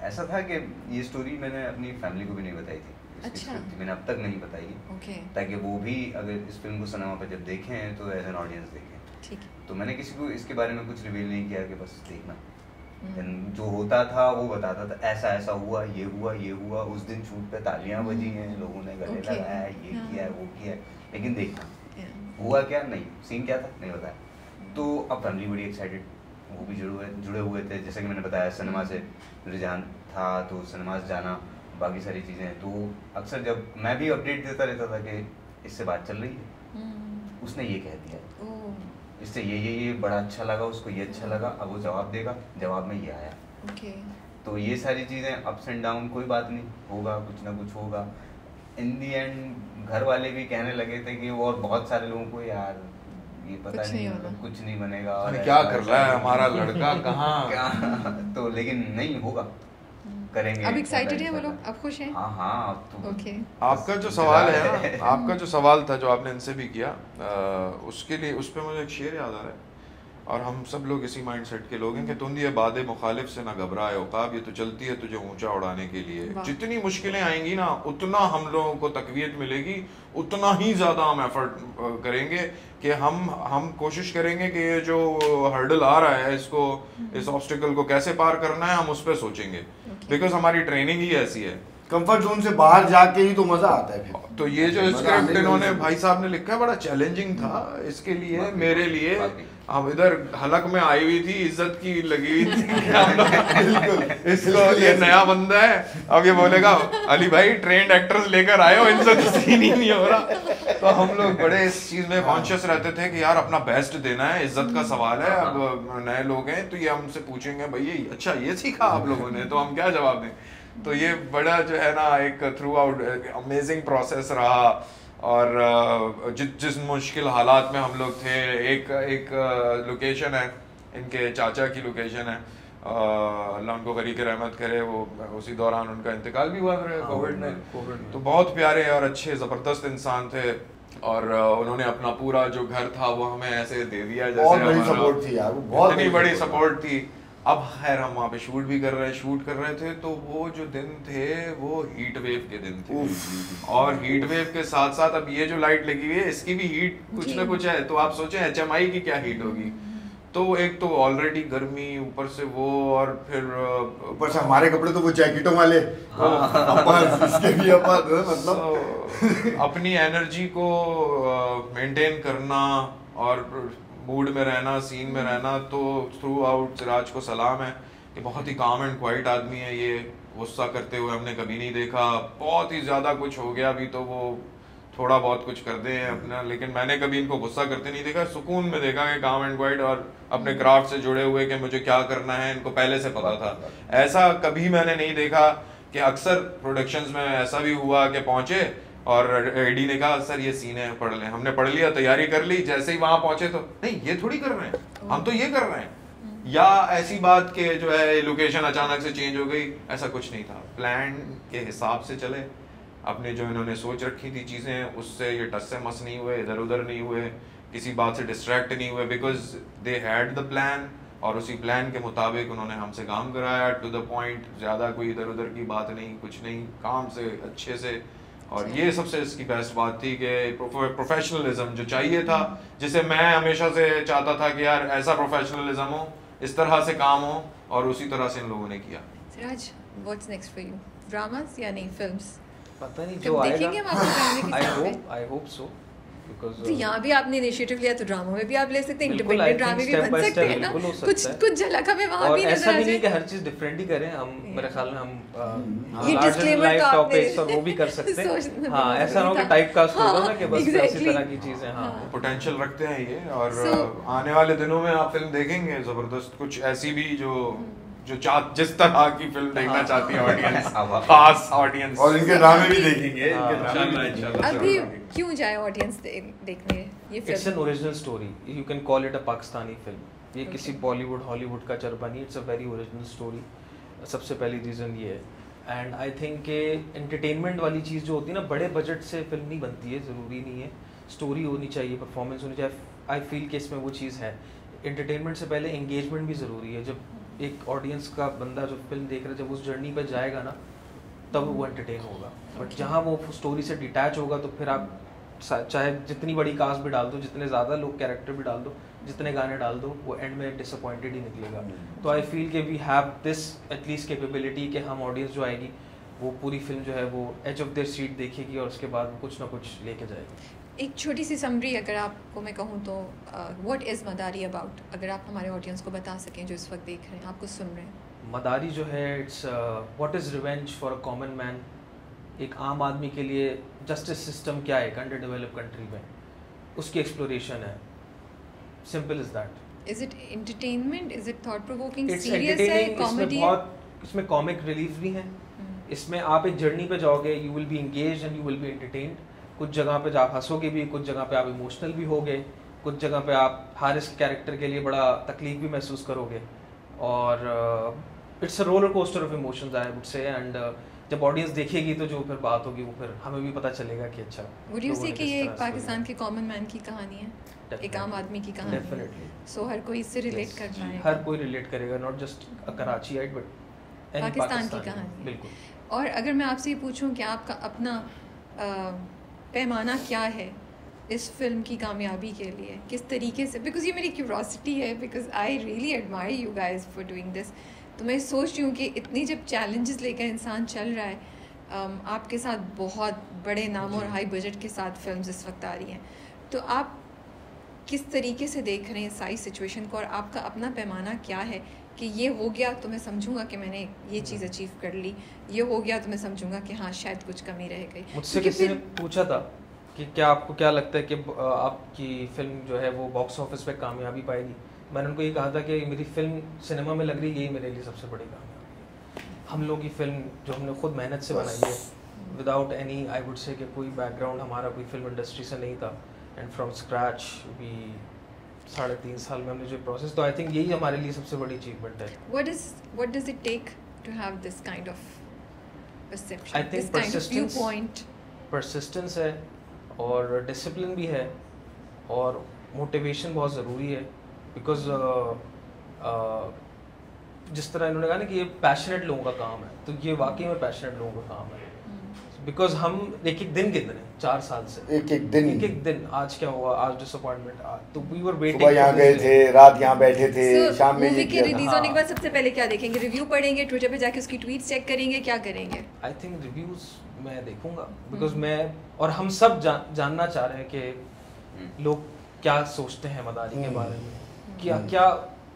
ऐसा था कि ये स्टोरी मैंने अपनी फैमिली को भी नहीं बताई थी। अच्छा। मैंने अब तक नहीं बताई, ताकि वो भी अगर इस फिल्म को सिनेमा पर जब देखें तो एज एन ऑडियंस देखें। ठीक है। तो मैंने किसी को इसके बारे में कुछ रिवील नहीं किया कि बस देखना, जो होता था वो बताता था, ऐसा ऐसा हुआ, ये हुआ, ये हुआ, उस दिन शूट पे तालियां बजी हैं, लोगों ने गले लगाया, ये किया है, वो किया है, लेकिन देखना हुआ क्या, नहीं सीन क्या था नहीं बताया। तो अब फैमिली बड़ी एक्साइटेड, वो भी जुड़े हुए थे, जैसे कि मैंने बताया सिनेमा से रुझान था, तो सिनेमा से जाना, बाकी सारी चीज़ें। तो अक्सर जब मैं भी अपडेट देता रहता था कि इससे बात चल रही है, उसने ये कह दिया, इससे ये बड़ा अच्छा लगा, उसको ये अच्छा लगा, अब वो जवाब देगा, जवाब में ये आया। तो ये सारी चीज़ें अप्स एंड डाउन, कोई बात नहीं, होगा कुछ ना कुछ होगा। इन दी एंड घर वाले भी कहने लगे थे कि, और बहुत सारे लोगों को, यार ये पता नहीं कुछ नहीं बनेगा, और क्या कर रहा है हमारा लड़का कहाँ तो लेकिन नहीं होगा, करेंगे। अब एक्साइटेड है वो लोग, अब खुश हैं? हाँ हाँ। तो ओके। आपका जो सवाल है ना, आपका जो सवाल था जो आपने इनसे भी किया, उसके लिए उस पर मुझे एक शेर याद आ रहा है, और हम सब लोग इसी माइंडसेट के लोग हैं कि तुम ये बादे मुखालिफ से ना घबराए औकाब, ये तो चलती है तुझे ऊंचा उड़ाने के लिए। जितनी मुश्किलें आएंगी ना उतना हम लोगों को तकवीत मिलेगी, उतना ही ज़्यादा हम एफर्ट करेंगे कि हम कोशिश करेंगे कि ये जो हर्डल आ रहा है इसको, इस ऑब्स्टिकल को कैसे पार करना है, हम उस पर सोचेंगे। बिकॉज हमारी ट्रेनिंग ही ऐसी है, कंफर्ट जोन से बाहर जाके ही तो मजा आता है फिर। तो ये जो स्क्रिप्ट इन्होंने भाई साहब ने लिखा है बड़ा चैलेंजिंग था इसके लिए, मेरे लिए। हम इधर हलक में आई हुई थी, इज्जत की लगी हुई थी इसको ये नया बंदा है, अब ये बोलेगा अली भाई ट्रेंड एक्टर्स लेकर आए हो, इनसे तो सीन ही नहीं हो रहा। तो हम लोग बड़े इस चीज में कॉन्शियस रहते थे कि यार अपना बेस्ट देना है, इज्जत का सवाल है। अब नए लोग हैं तो ये हमसे पूछेंगे भाई ये अच्छा ये सीखा आप लोगों ने, तो हम क्या जवाब दें। तो ये बड़ा जो है ना एक थ्रू आउट अमेजिंग प्रोसेस रहा। और जिस मुश्किल हालात में हम लोग थे, एक लोकेशन है इनके चाचा की लोकेशन है, अल्लाह उनको गरीक रहमत करे, वो उसी दौरान उनका इंतकाल भी हुआ कोविड में। तो बहुत प्यारे और अच्छे ज़बरदस्त इंसान थे, और उन्होंने अपना पूरा जो घर था वो हमें ऐसे दे दिया जैसे बहुत बड़ी सपोर्ट थी यार, बहुत इतनी बड़ी सपोर्ट थी। अब खैर हम वहाँ पे शूट कर रहे थे, तो वो जो दिन थे वो हीट वेव के दिन थे। और हीट वेव के साथ साथ अब ये जो लाइट लगी हुई है इसकी भी हीट कुछ ना कुछ है। तो आप सोचें HMI की क्या हीट होगी। तो एक तो ऑलरेडी गर्मी, ऊपर से वो, और फिर ऊपर से हमारे कपड़े तो वो जैकेटों वाले, इसके भी मतलब अपनी एनर्जी को मेंटेन करना और मूड में रहना, सीन में रहना। तो थ्रू आउट सिराज को सलाम है कि बहुत ही काम एंड क्वाइट आदमी है ये, गुस्सा करते हुए हमने कभी नहीं देखा। बहुत ही ज़्यादा कुछ हो गया भी तो वो थोड़ा बहुत कुछ करते हैं अपना, लेकिन मैंने कभी इनको गुस्सा करते नहीं देखा, सुकून में देखा कि काम एंड क्वाइट और अपने क्राफ्ट से जुड़े हुए कि मुझे क्या करना है इनको पहले से पता था। ऐसा कभी मैंने नहीं देखा कि अक्सर प्रोडक्शंस में ऐसा भी हुआ कि पहुँचे और एडी ने कहा सर ये सीन है पढ़ लें, हमने पढ़ लिया, तैयारी कर ली, जैसे ही वहां पहुंचे तो नहीं ये थोड़ी कर रहे हैं, हम तो ये कर रहे हैं। या ऐसी बात के जो है लोकेशन अचानक से चेंज हो गई, ऐसा कुछ नहीं था। प्लान के हिसाब से चले, अपने जो इन्होंने सोच रखी थी चीज़ें उससे ये टस से मस नहीं हुए, इधर उधर नहीं हुए, किसी बात से डिस्ट्रैक्ट नहीं हुए, because they had the plan और उसी प्लान के मुताबिक उन्होंने हमसे काम कराया टू द पॉइंट। ज़्यादा कोई इधर उधर की बात नहीं, कुछ नहीं, काम से अच्छे से। और ये सबसे इसकी बेस्ट बात थी कि प्रोफेशनलिज्म जो चाहिए था, जिसे मैं हमेशा से चाहता था कि यार ऐसा प्रोफेशनलिज्म हो, इस तरह से काम हो, और उसी तरह से इन लोगों ने किया। Siraj, what's next for you? Dramas या नहीं फिल्म्स? पता नहीं जो आएगा। आई होप सो, तो यहाँ भी आपने इनिशिएटिव लिया तो ड्रामा में भी आप ले सकते हैं, इंडिपेंडेंट ड्रामे भी बन सकते हैं ना, कुछ झलक हमें वहाँ भी ऐसा भी नहीं कि हर चीज डिफरेंट ही करें हम। मेरे ख्याल में हम ये डिस्क्लेमर तो आपने और वो भी कर सकते हैं। हाँ, ऐसा ना हो कि टाइप कास्ट हो ना कि बस इसी तरह की चीजें। हाँ, पोटेंशियल रखते हैं ये, और आने वाले दिनों में आप फिल्म देखेंगे जबरदस्त, कुछ ऐसी भी जो जिस तरह की फिल्म देखना चाहती है ऑडियंस, खास ऑडियंस, और इनके ड्रामे भी देखेंगे। अभी क्यों जाए ऑडियंस देखने ये film? It's an original story, you can call it a Pakistani film. ये किसी बॉलीवुड हॉलीवुड का चरबा नहीं, it's a very original story. सबसे पहली रीज़न ये है। एंड आई थिंक कि एंटरटेनमेंट वाली चीज़ जो होती है ना, बड़े बजट से फिल्म नहीं बनती है, ज़रूरी नहीं है। स्टोरी होनी चाहिए, परफॉर्मेंस होनी चाहिए। आई फील कि इसमें वो चीज़ है। एंटरटेनमेंट से पहले एंगेजमेंट भी ज़रूरी है। जब एक ऑडियंस का बंदा जो फिल्म देख रहा है, जब उस जर्नी पर जाएगा ना, तब वो एंटरटेन होगा। बट जहाँ वो स्टोरी से डिटैच होगा तो फिर आप चाहे जितनी बड़ी कास्ट भी डाल दो, जितने ज़्यादा लोग कैरेक्टर भी डाल दो, जितने गाने डाल दो, वो एंड में डिसअपॉइंटेड ही निकलेगा। तो आई फील कि we have this at least capability कि हम ऑडियंस जो आएगी वो पूरी फिल्म जो है वो एज ऑफ देयर सीट देखेगी और उसके बाद कुछ ना कुछ लेके जाएगी। एक छोटी सी समरी अगर आपको मैं कहूँ तो व्हाट इज़ मदारी अबाउट, अगर आप हमारे ऑडियंस को बता सकें जो इस वक्त देख रहे हैं, आपको सुन रहे हैं। मदारी जो है it's what is revenge for a common man. एक आम आदमी के लिए जस्टिस सिस्टम क्या है अंडर डेवलप कंट्री में, उसकी एक्सप्लोरेशन है। Simple is that. Is it entertainment, is it thought provoking, serious है, कॉमेडी है? इसमें कॉमिक रिलीफ भी हैं। इसमें आप एक जर्नी पे जाओगे, you will be engaged and you will be entertained. कुछ जगह पे आप हंसोगे भी, कुछ जगह पे आप इमोशनल भी होगे, कुछ जगह पे आप हारिस कैरेक्टर के लिए बड़ा तकलीफ भी महसूस करोगे। और it's a roller coaster of emotions I would से। एंड जब ऑडियंस देखेगी तो जो फिर बात होगी वो फिर हमें भी पता चलेगा कि अच्छा वुड यू से कि ये एक पाकिस्तान के कॉमन मैन की कहानी है, एक आम आदमी की कहानी है, सो हर कोई इससे रिलेट कर पाएगा, हर कोई रिलेट करेगा, not just a Karachiite but Pakistan की कहानी। बिल्कुल। और अगर मैं आपसे ये पूछूं कि आपका अपना पैमाना क्या है इस फिल्म की कामयाबी के लिए, किस तरीके से, बिकॉज ये मेरी क्यूरोसिटी है, because I really admire you guys for doing this. तो मैं सोच रही हूँ कि इतनी जब चैलेंजेस लेकर इंसान चल रहा है, आपके साथ बहुत बड़े नाम और हाई बजट के साथ फिल्म्स इस वक्त आ रही हैं, तो आप किस तरीके से देख रहे हैं सारी सिचुएशन को, और आपका अपना पैमाना क्या है कि ये हो गया तो मैं समझूंगा कि मैंने ये चीज़ अचीव कर ली, ये हो गया तो मैं समझूंगा कि हाँ शायद कुछ कमी रह गई। मुझसे किसी ने पूछा था कि क्या आपको क्या लगता है कि आपकी फिल्म जो है वो बॉक्स ऑफिस पे कामयाबी पाएगी। मैंने उनको ये कहा था कि मेरी फिल्म सिनेमा में लग रही है, यही मेरे लिए सबसे बड़ी कामयाबी है। हम लोग की फिल्म जो हमने खुद मेहनत से बनाई है, विदाउट एनी आई वुड से कि कोई बैकग्राउंड हमारा कोई फिल्म इंडस्ट्री से नहीं था, एंड फ्रॉम स्क्रैच भी 3.5 साल में हमने जो प्रोसेस, तो आई थिंक यही हमारे लिए सबसे बड़ी अचीवमेंट है। What does it take to have this kind of perception? I think this kind of viewpoint? persistence है और डिसिप्लिन भी है और मोटिवेशन बहुत ज़रूरी है, बिकॉज जिस तरह इन्होंने कहा ना कि ये पैशनेट लोगों का काम है, तो ये वाकई में पैशनेट लोगों का काम है, बिकॉज हम एक एक दिन गिन रहे हैं 4 साल से, एक एक दिन आज क्या हुआ, आज डिसअपॉइंटमेंट, तो वी वर वेटिंग, सुबह यहाँ गए थे, रात यहाँ बैठे थे, शाम में मूवी के रिलीज होने के बाद सबसे पहले क्या देखेंगे? रिव्यू पढ़ेंगे, ट्विटर पे जाके उसकी ट्वीट्स चेक करेंगे, क्या करेंगे? आई थिंक रिव्यूज मैं देखूंगा, बिकॉज मैं और हम सब जानना चाह रहे हैं कि लोग क्या सोचते हैं मदारी के बारे में, क्या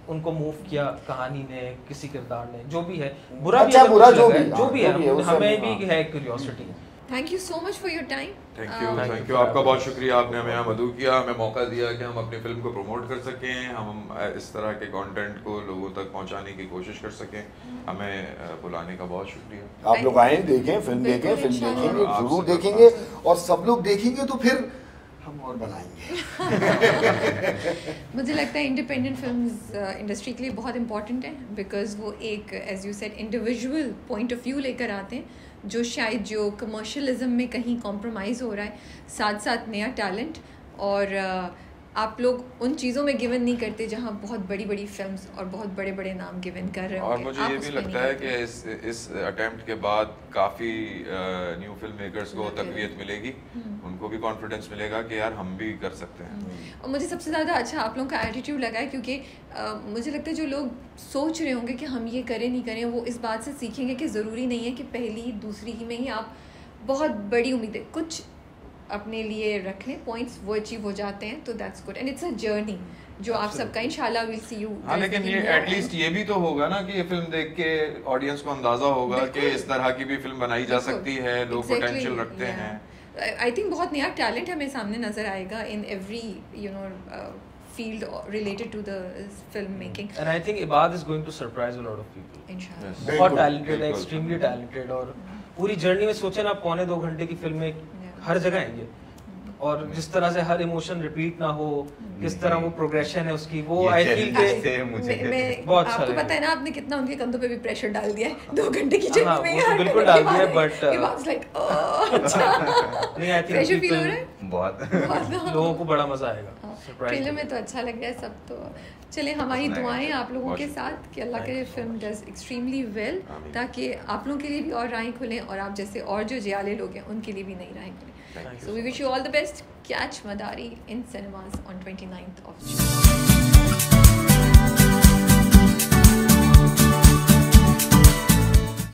उनको मूव किया कहानी ने, किसी किरदार ने, जो भी है, बुरा भी जो भी है, हमें भी है curiosity. Thank you so much for your time. Thank you आपका बहुत शुक्रिया, आपने हमें यहाँ मदऊ किया, हमें मौका दिया कि हम अपनी फिल्म को प्रमोट कर सकें, हम इस तरह के कंटेंट को लोगों तक पहुँचाने की कोशिश कर सकें, हमें बुलाने का बहुत शुक्रिया। आप लोग आए, देखें, फिल्म देखेंगे, जरूर देखेंगे, और सब लोग देखेंगे तो फिर हम और बनाएंगे। मुझे लगता है इंडिपेंडेंट फिल्म्स इंडस्ट्री के लिए बहुत इंपॉर्टेंट है, बिकॉज वो एक as you said individual point of view लेकर आते हैं, जो शायद जो कमर्शियलिज्म में कहीं कॉम्प्रोमाइज़ हो रहा है, साथ साथ नया टैलेंट, और आप लोग उन चीज़ों में गिवन नहीं करते जहाँ बहुत बड़ी बड़ी फिल्म्स और बहुत बड़े बड़े नाम गिवन कर रहे हैं। और मुझे ये भी लगता है कि इस अटेम्प्ट के बाद काफ़ी न्यू फिल्म मेकर्स को तक़वियत मिलेगी, उनको भी कॉन्फिडेंस मिलेगा कि यार हम भी कर सकते हैं। और मुझे सबसे ज़्यादा अच्छा आप लोगों का एटीट्यूड लगा है, क्योंकि मुझे लगता है जो लोग सोच रहे होंगे कि हम ये करें नहीं करें, वो इस बात से सीखेंगे कि ज़रूरी नहीं है कि पहली दूसरी ही में ही आप बहुत बड़ी उम्मीदें कुछ अपने लिए रख लें, पॉइंट्स वो अचीव हो जाते हैं, तो that's good, and it's a journey जो आप सबका इंशाल्लाह विल सी यू। हाँ, लेकिन ये एटलीस्ट ये भी तो होगा ना कि ये फिल्म देख के ऑडियंस को अंदाजा होगा कि इस तरह की भी फिल्म बनाई जा सकती है, लोग पोटेंशियल रखते हैं। आई थिंक बहुत नया टैलेंट हमें सामने नजर आएगा in every field related to the film making, and I think Ibad is going to surprise a lot of people. Inshallah. बहुत talented है, extremely talented, और पूरी जर्नी में सोचे ना, 1.25 घंटे की फिल्म में हर जगह है ये, और जिस तरह से हर इमोशन रिपीट ना हो, किस तरह वो प्रोग्रेशन है उसकी, वो आई फील के बहुत अच्छा। आपको पता है ना आपने कितना उनके कंधों पे भी प्रेशर डाल दिया है 2 घंटे की जर्नी में। हाँ, बिल्कुल डाल दिया, बट it was like अच्छा नहीं, आई थिंक प्रेशर फील हो रहा है बहुत लोगों को बड़ा मजा आएगा। ट्रेलर में तो अच्छा लग रहा है सब, तो चले हमारी दुआएं आप लोगों के साथ कि अल्लाह करे फिल्म डज एक्सट्रीमली वेल, ताकि आप लोगों के लिए भी और राहें खुलें और आप जैसे और जो जियाले लोग हैं उनके लिए भी नई राहें खुलें। So we wish you all the best. Catch Madari in cinemas on 29th of June.